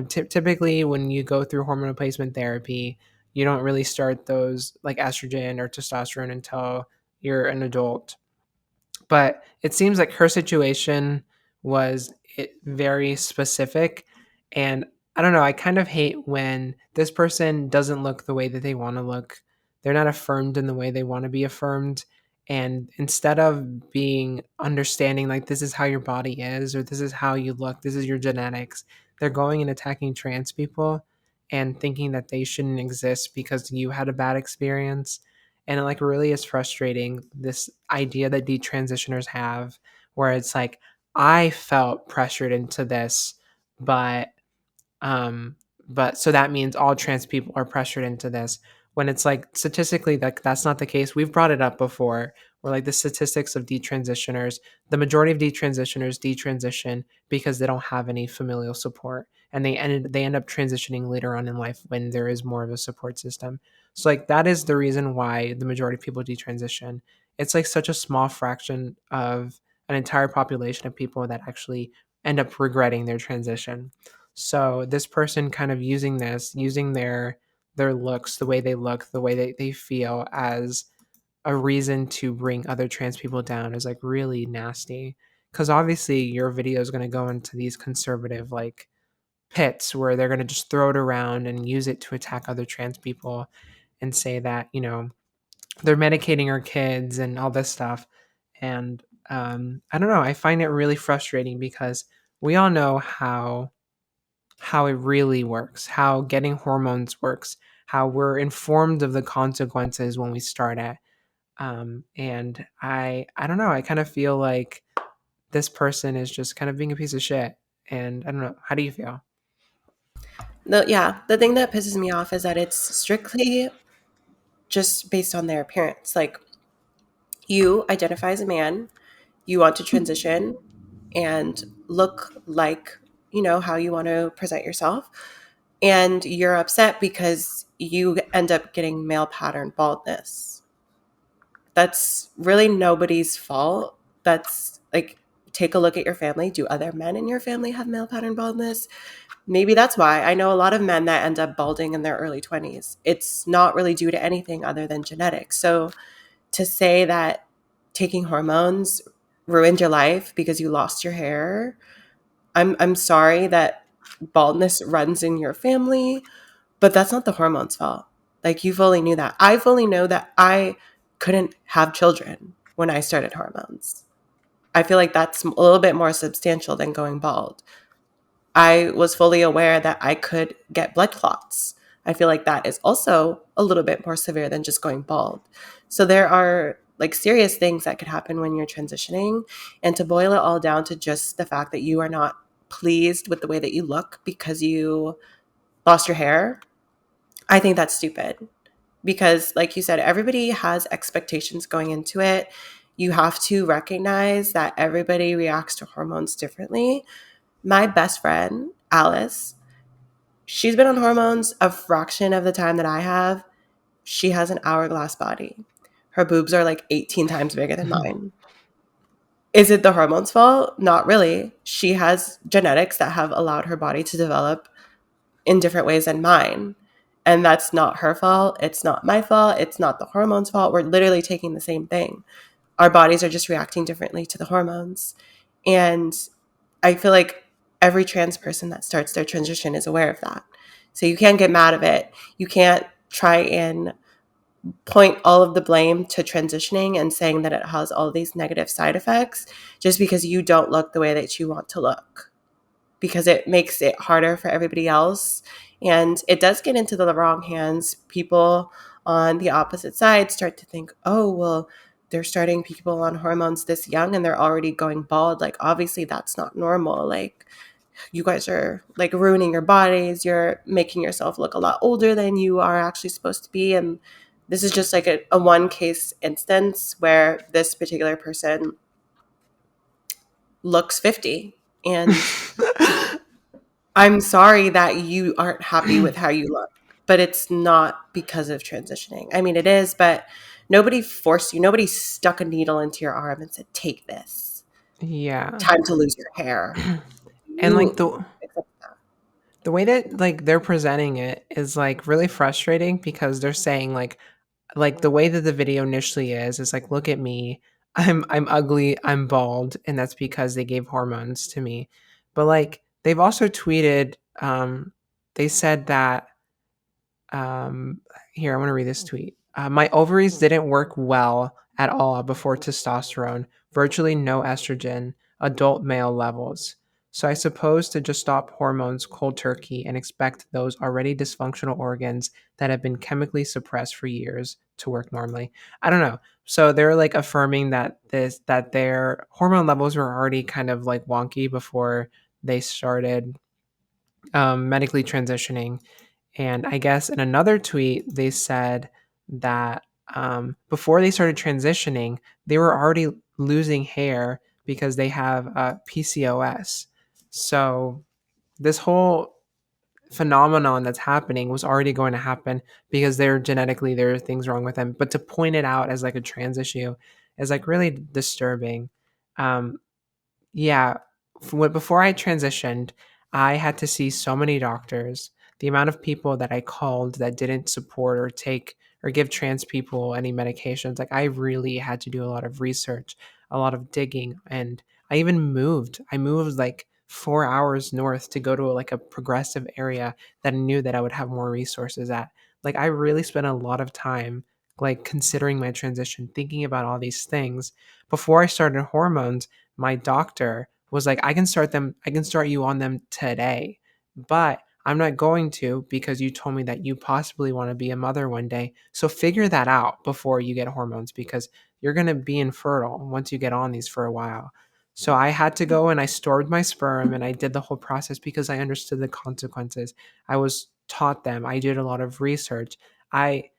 typically when you go through hormone replacement therapy, you don't really start those like estrogen or testosterone until you're an adult. But it seems like her situation was very specific. And I don't know, I kind of hate when this person doesn't look the way that they want to look. They're not affirmed in the way they want to be affirmed. And instead of being understanding, like, this is how your body is, or this is how you look, this is your genetics, they're going and attacking trans people and thinking that they shouldn't exist because you had a bad experience. And it like really is frustrating, this idea that detransitioners have, where it's like, I felt pressured into this, but um, but so that means all trans people are pressured into this, when it's like statistically that's not the case. We've brought it up before, where like the statistics of detransitioners, the majority of detransitioners detransition because they don't have any familial support, and they end up transitioning later on in life when there is more of a support system. So like that is the reason why the majority of people detransition. It's like such a small fraction of an entire population of people that actually end up regretting their transition. So this person kind of using their looks, the way they look, the way they feel as a reason to bring other trans people down is like really nasty. Because obviously your video is going to go into these conservative like pits where they're going to just throw it around and use it to attack other trans people and say that, you know, they're medicating our kids and all this stuff. And I don't know. I find it really frustrating because we all know how it really works, how getting hormones works, how we're informed of the consequences when we start it. And I don't know. I kind of feel like this person is just kind of being a piece of shit. And I don't know. How do you feel? The thing that pisses me off is that it's strictly just based on their appearance. Like, you identify as a man, you want to transition and look like, how you want to present yourself, and you're upset because you end up getting male pattern baldness. That's really nobody's fault. That's like, take a look at your family. Do other men in your family have male pattern baldness? Maybe that's why. I know a lot of men that end up balding in their early 20s. It's not really due to anything other than genetics. So to say that taking hormones ruined your life because you lost your hair, I'm sorry that baldness runs in your family, but that's not the hormones' fault. Like, you fully knew that. I fully know that I couldn't have children when I started hormones. I feel like that's a little bit more substantial than going bald. I was fully aware that I could get blood clots. I feel like that is also a little bit more severe than just going bald. So there are like serious things that could happen when you're transitioning. And to boil it all down to just the fact that you are not pleased with the way that you look because you lost your hair, I think that's stupid. Because, like you said, everybody has expectations going into it. You have to recognize that everybody reacts to hormones differently. My best friend, Alice, she's been on hormones a fraction of the time that I have. She has an hourglass body. Her boobs are like 18 times bigger than mine. Is it the hormones' fault? Not really. She has genetics that have allowed her body to develop in different ways than mine. And that's not her fault. It's not my fault. It's not the hormones' fault. We're literally taking the same thing. Our bodies are just reacting differently to the hormones. And I feel like every trans person that starts their transition is aware of that. So you can't get mad at it. You can't try and point all of the blame to transitioning and saying that it has all these negative side effects just because you don't look the way that you want to look, because it makes it harder for everybody else. And it does get into the wrong hands. People on the opposite side start to think, oh, well, they're starting people on hormones this young and they're already going bald. Like, obviously, that's not normal. Like, you guys are like ruining your bodies. You're making yourself look a lot older than you are actually supposed to be. And this is just like a one case instance where this particular person looks 50. And I'm sorry that you aren't happy with how you look, but it's not because of transitioning. I mean, it is, but nobody forced you. Nobody stuck a needle into your arm and said, take this. Yeah. Time to lose your hair. And like You accept that. the way that like they're presenting it is like really frustrating because they're saying like the way that the video initially is like, look at me, I'm ugly, I'm bald, and that's because they gave hormones to me. But like they've also tweeted, they said that um, here, I want to read this tweet. My ovaries didn't work well at all before testosterone, virtually no estrogen, adult male levels. So I suppose to just stop hormones cold turkey and expect those already dysfunctional organs that have been chemically suppressed for years to work normally. I don't know. So they're like affirming that their hormone levels were already kind of like wonky before they started medically transitioning. And I guess in another tweet, they said that before they started transitioning, they were already losing hair because they have PCOS. So this whole phenomenon that's happening was already going to happen because they're genetically there are things wrong with them. But to point it out as like a trans issue is like really disturbing. Um, yeah, before I transitioned, I had to see so many doctors. The amount of people that I called that didn't support or take or give trans people any medications. Like I really had to do a lot of research, a lot of digging, and I even moved. I moved like 4 hours north to go to like a progressive area that I knew that I would have more resources at. Like I really spent a lot of time like considering my transition, thinking about all these things. Before I started hormones, my doctor was like, I can start you on them today, but I'm not going to because you told me that you possibly want to be a mother one day. So figure that out before you get hormones because you're going to be infertile once you get on these for a while. So I had to go and I stored my sperm and I did the whole process because I understood the consequences. I was taught them. I did a lot of research. I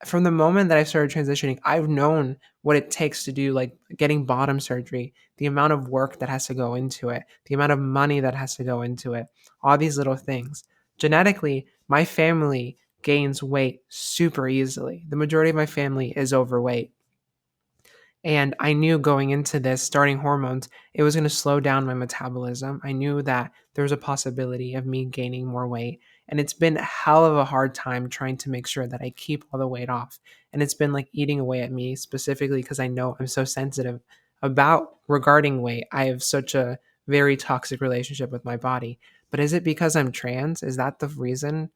From the moment that I started transitioning, I've known what it takes to do like getting bottom surgery, the amount of work that has to go into it, the amount of money that has to go into it, all these little things. Genetically, my family gains weight super easily. The majority of my family is overweight. And I knew going into this, starting hormones, it was going to slow down my metabolism. I knew that there was a possibility of me gaining more weight. And it's been a hell of a hard time trying to make sure that I keep all the weight off. And it's been like eating away at me, specifically because I know I'm so sensitive about regarding weight. I have such a very toxic relationship with my body. But is it because I'm trans? Is that the reason?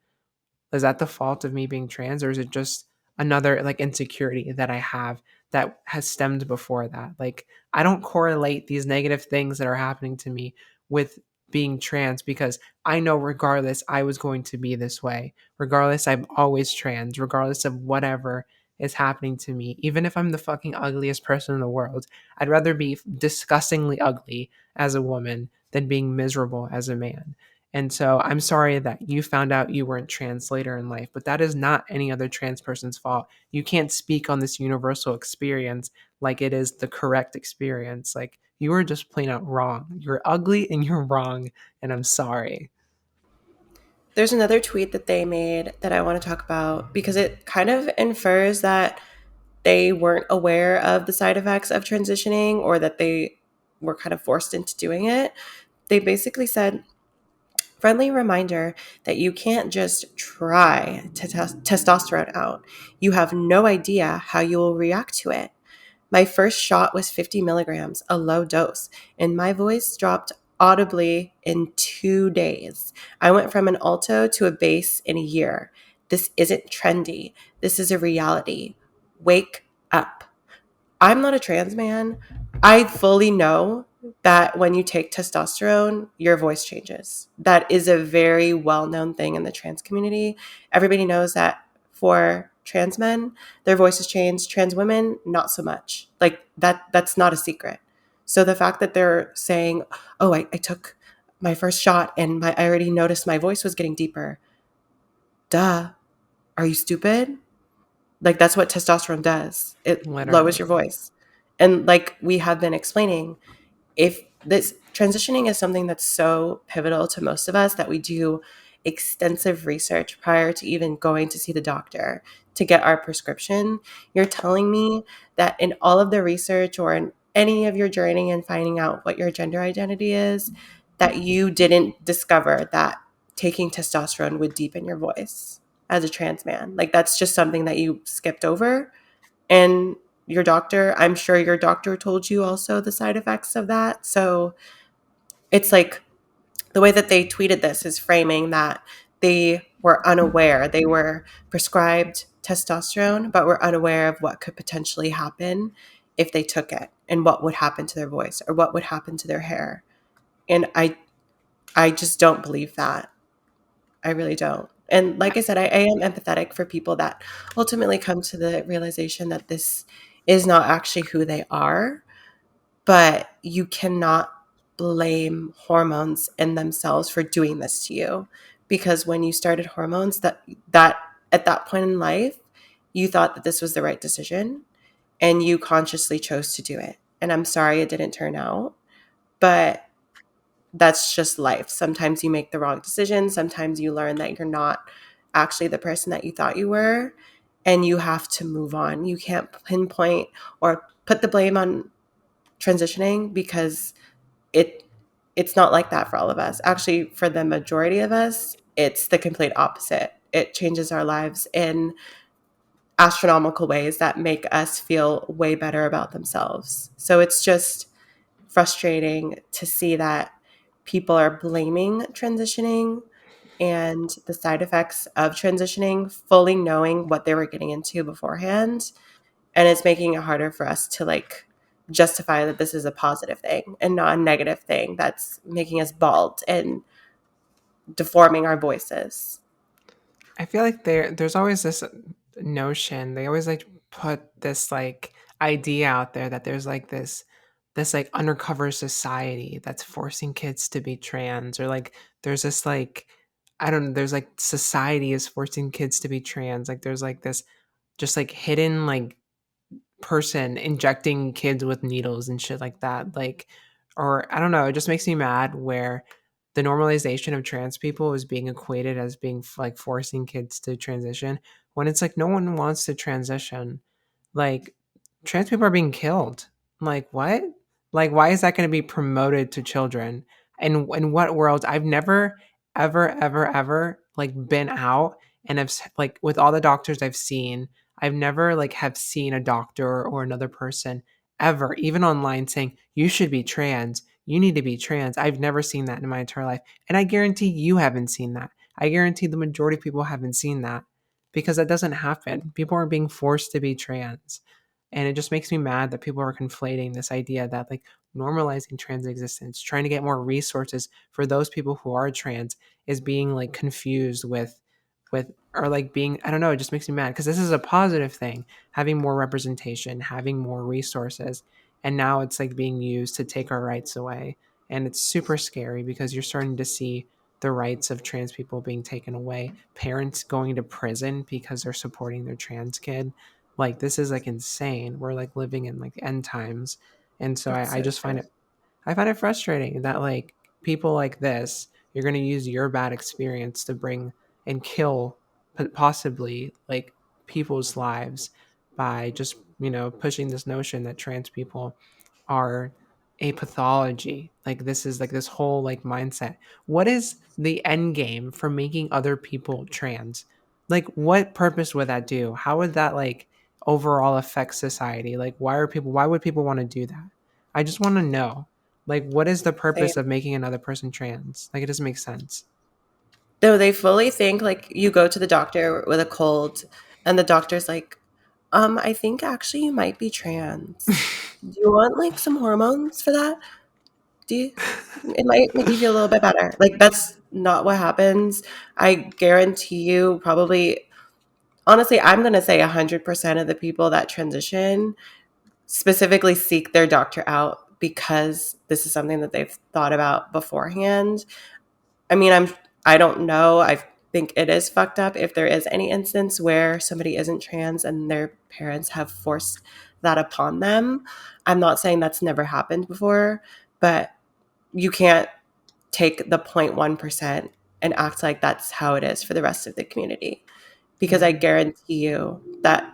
Is that the fault of me being trans, or is it just another like insecurity that I have that has stemmed before that? Like I don't correlate these negative things that are happening to me with being trans because I know regardless I was going to be this way. Regardless I'm always trans, regardless of whatever is happening to me. Even if I'm the fucking ugliest person in the world, I'd rather be disgustingly ugly as a woman than being miserable as a man. And so I'm sorry that you found out you weren't trans later in life, but that is not any other trans person's fault. You can't speak on this universal experience like it is the correct experience. Like you were just plain out wrong. You're ugly and you're wrong, and I'm sorry. There's another tweet that they made that I want to talk about because it kind of infers that they weren't aware of the side effects of transitioning or that they were kind of forced into doing it. They basically said, friendly reminder that you can't just try to test testosterone out. You have no idea how you will react to it. My first shot was 50 milligrams, a low dose, and my voice dropped audibly in 2 days. I went from an alto to a bass in a year. This isn't trendy. This is a reality. Wake up. I'm not a trans man. I fully know that when you take testosterone, your voice changes. That is a very well known thing in the trans community. Everybody knows that for trans men, their voices change. Trans women, not so much. Like that's not a secret. So the fact that they're saying, oh, I took my first shot and I already noticed my voice was getting deeper. Duh. Are you stupid? Like that's what testosterone does. It lowers Literally. your voice. And like we have been explaining, if this transitioning is something that's so pivotal to most of us that we do extensive research prior to even going to see the doctor to get our prescription, you're telling me that in all of the research or in any of your journey and finding out what your gender identity is, that you didn't discover that taking testosterone would deepen your voice as a trans man. Like that's just something that you skipped over. And your doctor, I'm sure your doctor told you also the side effects of that. So it's like the way that they tweeted this is framing that they were unaware. They were prescribed testosterone, but were unaware of what could potentially happen if they took it and what would happen to their voice or what would happen to their hair. And I just don't believe that. I really don't. And like I said, I am empathetic for people that ultimately come to the realization that this is not actually who they are, but you cannot blame hormones in themselves for doing this to you. Because when you started hormones, that at that point in life, you thought that this was the right decision and you consciously chose to do it. And I'm sorry it didn't turn out, but that's just life. Sometimes you make the wrong decision. Sometimes you learn that you're not actually the person that you thought you were, and you have to move on. You can't pinpoint or put the blame on transitioning because it it's not like that for all of us. Actually, for the majority of us, it's the complete opposite. It changes our lives in astronomical ways that make us feel way better about themselves. So it's just frustrating to see that people are blaming transitioning and the side effects of transitioning, fully knowing what they were getting into beforehand. And it's making it harder for us to like justify that this is a positive thing and not a negative thing that's making us bald and deforming our voices. I feel like there's always this notion. They always like put this like idea out there that there's like this like undercover society that's forcing kids to be trans, or like there's this like I don't know, there's like society is forcing kids to be trans. Like there's like this just like hidden like person injecting kids with needles and shit like that. Like, or I don't know, it just makes me mad where the normalization of trans people is being equated as being like forcing kids to transition when it's like no one wants to transition. Like, trans people are being killed. Like, what? Like, why is that going to be promoted to children? And in what world? I've never, ever, like, been out and like, with all the doctors I've seen, I've never, like, have seen a doctor or another person ever, even online, saying, you should be trans. You need to be trans. I've never seen that in my entire life. And I guarantee you haven't seen that. I guarantee the majority of people haven't seen that because that doesn't happen. People aren't being forced to be trans. And it just makes me mad that people are conflating this idea that like normalizing trans existence, trying to get more resources for those people who are trans is being like confused with or like being I don't know, it just makes me mad because this is a positive thing, having more representation, having more resources, and now it's like being used to take our rights away. And it's super scary because you're starting to see the rights of trans people being taken away, parents going to prison because they're supporting their trans kid. Like this is like insane. We're like living in like end times. And so It's I so just true. I find it frustrating that like people like this, you're going to use your bad experience to bring and kill possibly like people's lives by just, pushing this notion that trans people are a pathology. Like this is like this whole like mindset. What is the end game for making other people trans? Like what purpose would that do? How would that like overall affect society? Like why would people want to do that? I just want to know. Like what is the purpose Same. of making another person trans? Like it doesn't make sense. No, they fully think like you go to the doctor with a cold and the doctor's like, I think actually you might be trans. Do you want like some hormones for that? Do you? It might make you feel a little bit better. Like that's not what happens. I guarantee you probably honestly, I'm going to say 100% of the people that transition specifically seek their doctor out because this is something that they've thought about beforehand. I mean, I don't know. I think it is fucked up if there is any instance where somebody isn't trans and their parents have forced that upon them. I'm not saying that's never happened before, but you can't take the 0.1% and act like that's how it is for the rest of the community. Because I Yeah. guarantee you that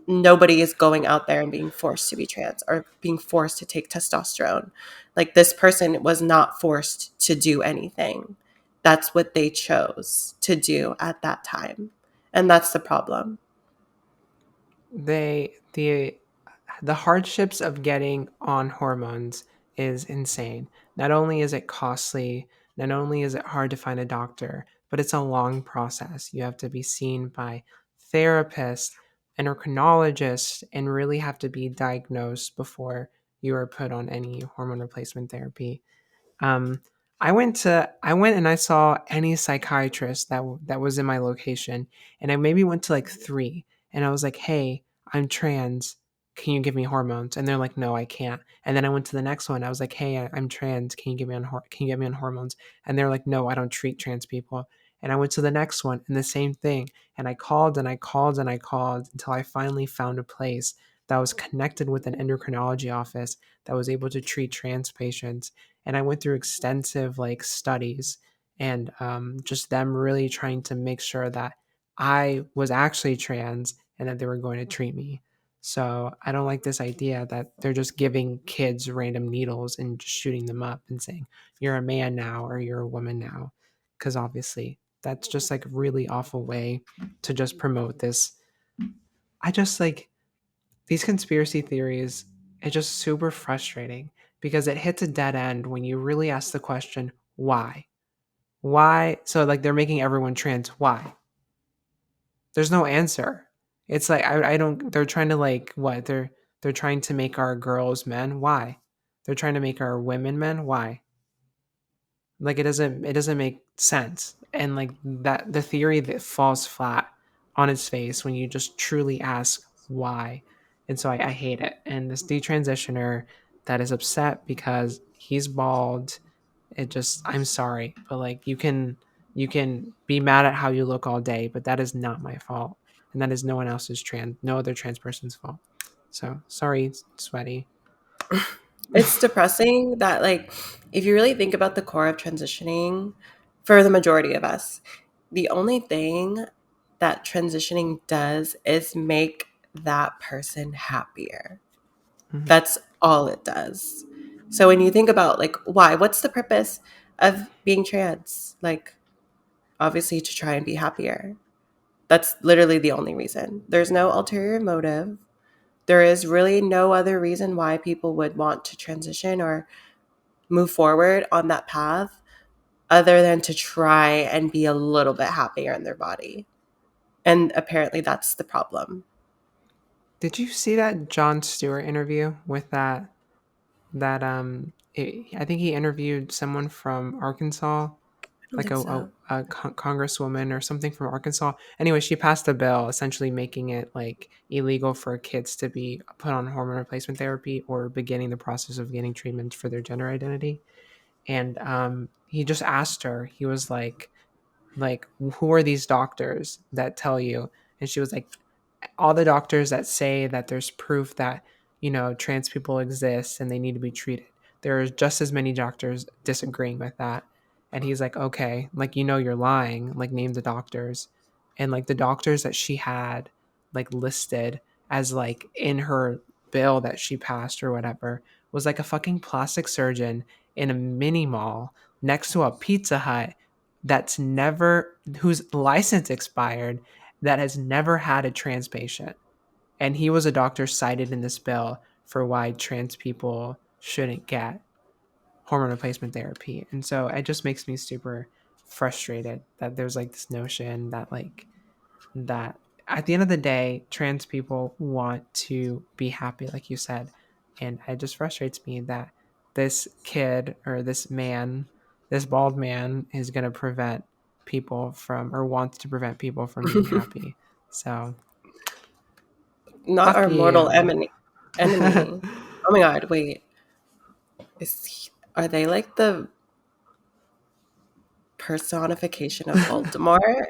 nobody is going out there and being forced to be trans or being forced to take testosterone. Like this person was not forced to do anything. That's what they chose to do at that time. And that's the problem. They the hardships of getting on hormones is insane. Not only is it costly, not only is it hard to find a doctor, but it's a long process. You have to be seen by therapists, endocrinologists, and really have to be diagnosed before you are put on any hormone replacement therapy. Um, I went and I saw any psychiatrist that was in my location, and I maybe went to like three, and I was like, "Hey, I'm trans. Can you give me hormones?" And they're like, "No, I can't." And then I went to the next one. I was like, "Hey, I'm trans. Can you get me on hormones?" And they're like, "No, I don't treat trans people." And I went to the next one, and the same thing. And I called and I called and I called until I finally found a place that was connected with an endocrinology office that was able to treat trans patients. And I went through extensive like studies and just them really trying to make sure that I was actually trans and that they were going to treat me. So I don't like this idea that they're just giving kids random needles and just shooting them up and saying you're a man now or you're a woman now, because obviously that's just like really awful way to just promote this I just like these conspiracy theories. It's just super frustrating because it hits a dead end when you really ask the question, why? Why? So like they're making everyone trans. Why? There's no answer. It's like I don't. They're trying to like what? They're trying to make our girls men. Why? They're trying to make our women men. Why? Like it doesn't make sense. And like that the theory that falls flat on its face when you just truly ask why. And so I hate it. And this detransitioner that is upset because he's bald, it just I'm sorry, but like you can be mad at how you look all day, but that is not my fault. And that is no other trans person's fault. So sorry, sweaty. It's depressing that, like, if you really think about the core of transitioning, for the majority of us, the only thing that transitioning does is make that person happier. Mhm. That's all it does. So when you think about, like, why, what's the purpose of being trans? Like, obviously to try and be happier. That's literally the only reason. There's no ulterior motive. There is really no other reason why people would want to transition or move forward on that path other than to try and be a little bit happier in their body. And apparently that's the problem. Did you see that Jon Stewart interview with I think he interviewed someone from Arkansas, I don't like think so. congresswoman or something from Arkansas. Anyway, she passed a bill essentially making it like illegal for kids to be put on hormone replacement therapy or beginning the process of getting treatment for their gender identity. And he just asked her, he was like, who are these doctors that tell you? And she was like, all the doctors that say that there's proof that trans people exist and they need to be treated, there's just as many doctors disagreeing with that. And he's like, okay, like, you're lying, like, name the doctors. And like the doctors that she had like listed as like in her bill that she passed or whatever was like a fucking plastic surgeon in a mini mall next to a Pizza Hut that's never whose license expired, that has never had a trans patient. And he was a doctor cited in this bill for why trans people shouldn't get hormone replacement therapy. And so it just makes me super frustrated that there's like this notion that that at the end of the day, trans people want to be happy, like you said. And it just frustrates me that this kid or this bald man is going to prevent people from, or wants to prevent people from being happy. So Not fuck our mortal you. enemy. Oh my god, wait. Are they like the personification of Voldemort?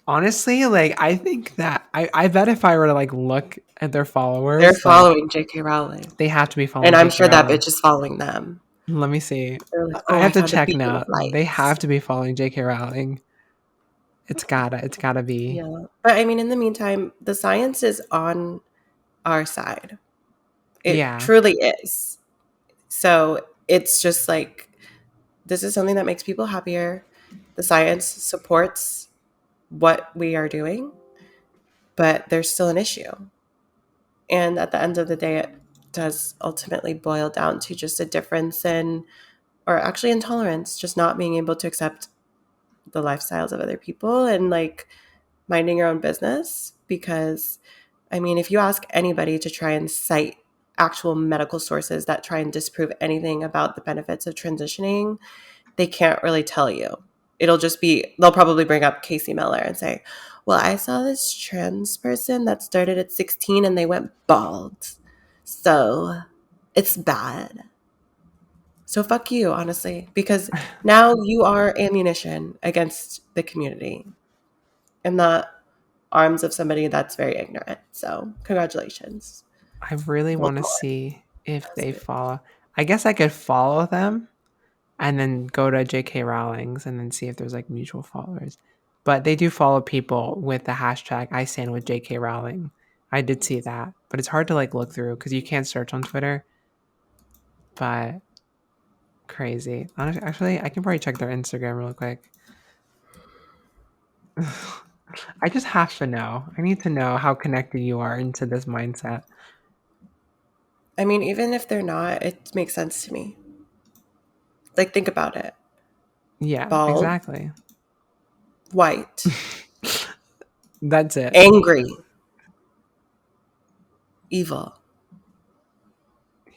Honestly, like I think that I bet if I were to like look at their They're followers, like following J.K. Rowling. they have to be And following I'm J.K. sure that Rowling. bitch is following them. Let me see. They're like, I oh, I have to found a check beacon of now. They light. have to be following J.K. Rowling. It's gotta be. Yeah. But I mean, in the meantime, the science is on our side. It Yeah, truly is. So it's just like, this is something that makes people happier. The science supports what we are doing, but there's still an issue. And at the end of the day, it does ultimately boil down to just a difference in, or actually intolerance, just not being able to accept the lifestyles of other people and like minding your own business. Because, I mean, if you ask anybody to try and cite actual medical sources that try and disprove anything about the benefits of transitioning, they can't really tell you. It'll just be, they'll probably bring up Casey Miller and say, well, I saw this trans person that started at 16 and they went bald. So it's bad. So fuck you, honestly, because now you are ammunition against the community in the arms of somebody that's very ignorant. So congratulations. I really want to Voldemort. see if That's they it. follow. I guess I could follow them and then go to J.K. Rowling's and then see if there's like mutual followers. But they do follow people with the hashtag I stand with J.K. Rowling. I did see that, but it's hard to like look through because you can't search on Twitter. But crazy. Actually, I can probably check their Instagram real quick. I just have to know. I need to know how connected you are into this mindset. I mean, even if they're not, it makes sense to me. Like, think about it. Yeah, Bald, exactly. white, That's it. angry, evil,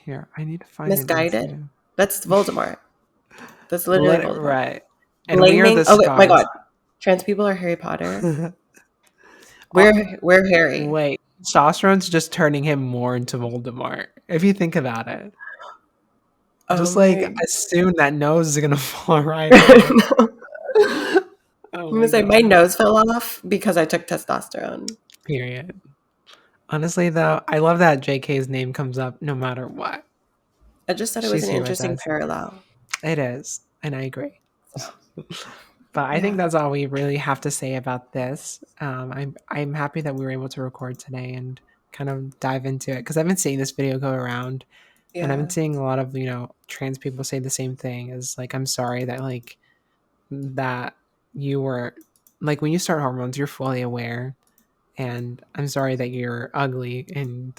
Here, I need to find an misguided. Instagram. That's Voldemort. That's literally Voldemort. Right. And we are Blaming. the Oh, wait, my God. scars. Trans people are Harry Potter. We're Harry. Wait, testosterone's just turning him more into Voldemort. If you think about it, Oh just like my. as soon that nose is gonna fall right off. I'm Oh gonna my say my god. nose fell off because I took testosterone. Period. Honestly, though, I love that JK's name comes up no matter what. I just thought it was She's an here with interesting us. parallel. It is, and I agree. So, But I think yeah. that's all we really have to say about this. I'm happy that we were able to record today and kind of dive into it because I've been seeing this video go around. And I've been Yeah. seeing a lot of, trans people say the same thing as like, I'm sorry that that you were like, when you start hormones, you're fully aware. And I'm sorry that you're ugly and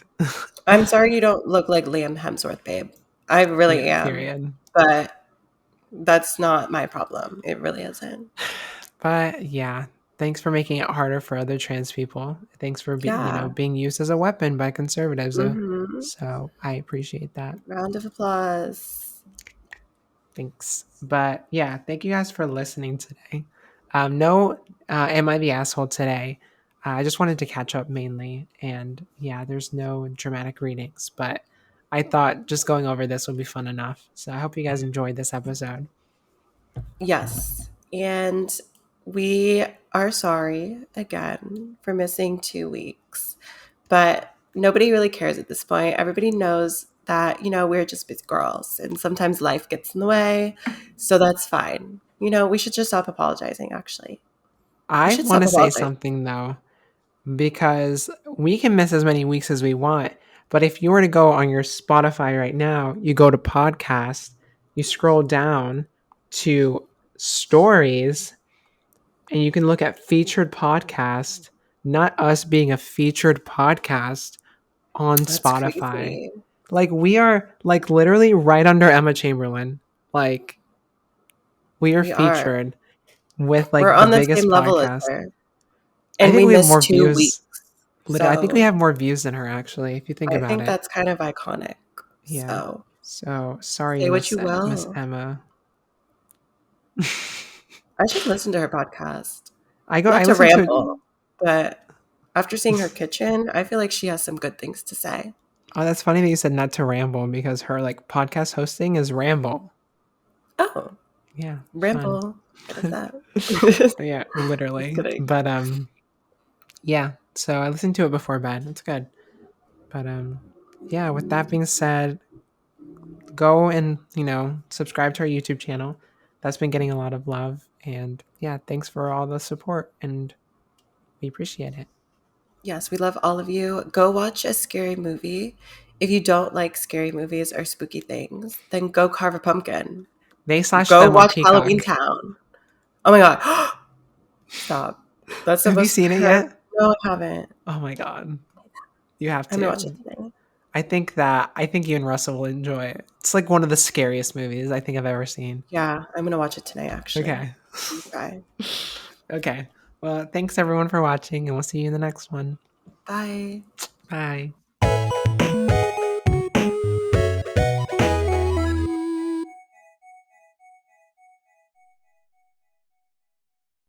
I'm sorry you don't look like Liam Hemsworth, babe. I really yeah, am. period. But that's not my problem. It really isn't. But yeah, thanks for making it harder for other trans people. Thanks for Yeah. being used as a weapon by conservatives. Mm-hmm. So I appreciate that. Round of applause. Thanks. But yeah, thank you guys for listening today. No, am I the asshole today? I just wanted to catch up mainly, and yeah, there's no dramatic readings, but I thought just going over this would be fun enough. So I hope you guys enjoyed this episode. Yes. And we are sorry again for missing 2 weeks. But nobody really cares at this point. Everybody knows that, we're just busy girls and sometimes life gets in the way. So that's fine. We should just stop apologizing, actually. We I should want stop to say apologizing. something though, because we can miss as many weeks as we want. But if you were to go on your Spotify right now, you go to podcast, you scroll down to stories, and you can look at featured podcast, not us being a featured podcast on That's Spotify. crazy. Like we are like literally right under Emma Chamberlain. Like we are We are. featured with We're like the on the biggest same level as podcast. her. I And think we we have missed more 2 weeks. views. I think we So have more views than her actually, if you think I about think it. that's kind of iconic. Yeah. So So sorry, say what Miss you Miss will. Emma. I should listen to her podcast. I Not to listened to it. ramble, but after seeing her kitchen, I feel like she has some good things to say. Oh, that's funny that you said not to ramble because her like podcast hosting is ramble. Oh, Yeah, fun. ramble. What is that? Yeah, Just literally. kidding. But yeah. So I listened to it before bed. It's good. But yeah, with that being said, go and, subscribe to our YouTube channel. That's been getting a lot of love, and yeah, thanks for all the support and we appreciate it. Yes, we love all of you. Go watch a scary movie. If you don't like scary movies or spooky things, then go carve a pumpkin. They slash Go them on watch Halloween Peacock. Town. Oh my God. Stop. That's the Have you most seen it yet? No, I haven't. Oh my god. You have I'm going to watch to. it today. I think you and Russell will enjoy it. It's like one of the scariest movies I think I've ever seen. Yeah, I'm going to watch it tonight, actually. Okay. Bye. Okay. Well, thanks everyone for watching, and we'll see you in the next one. Bye. Bye.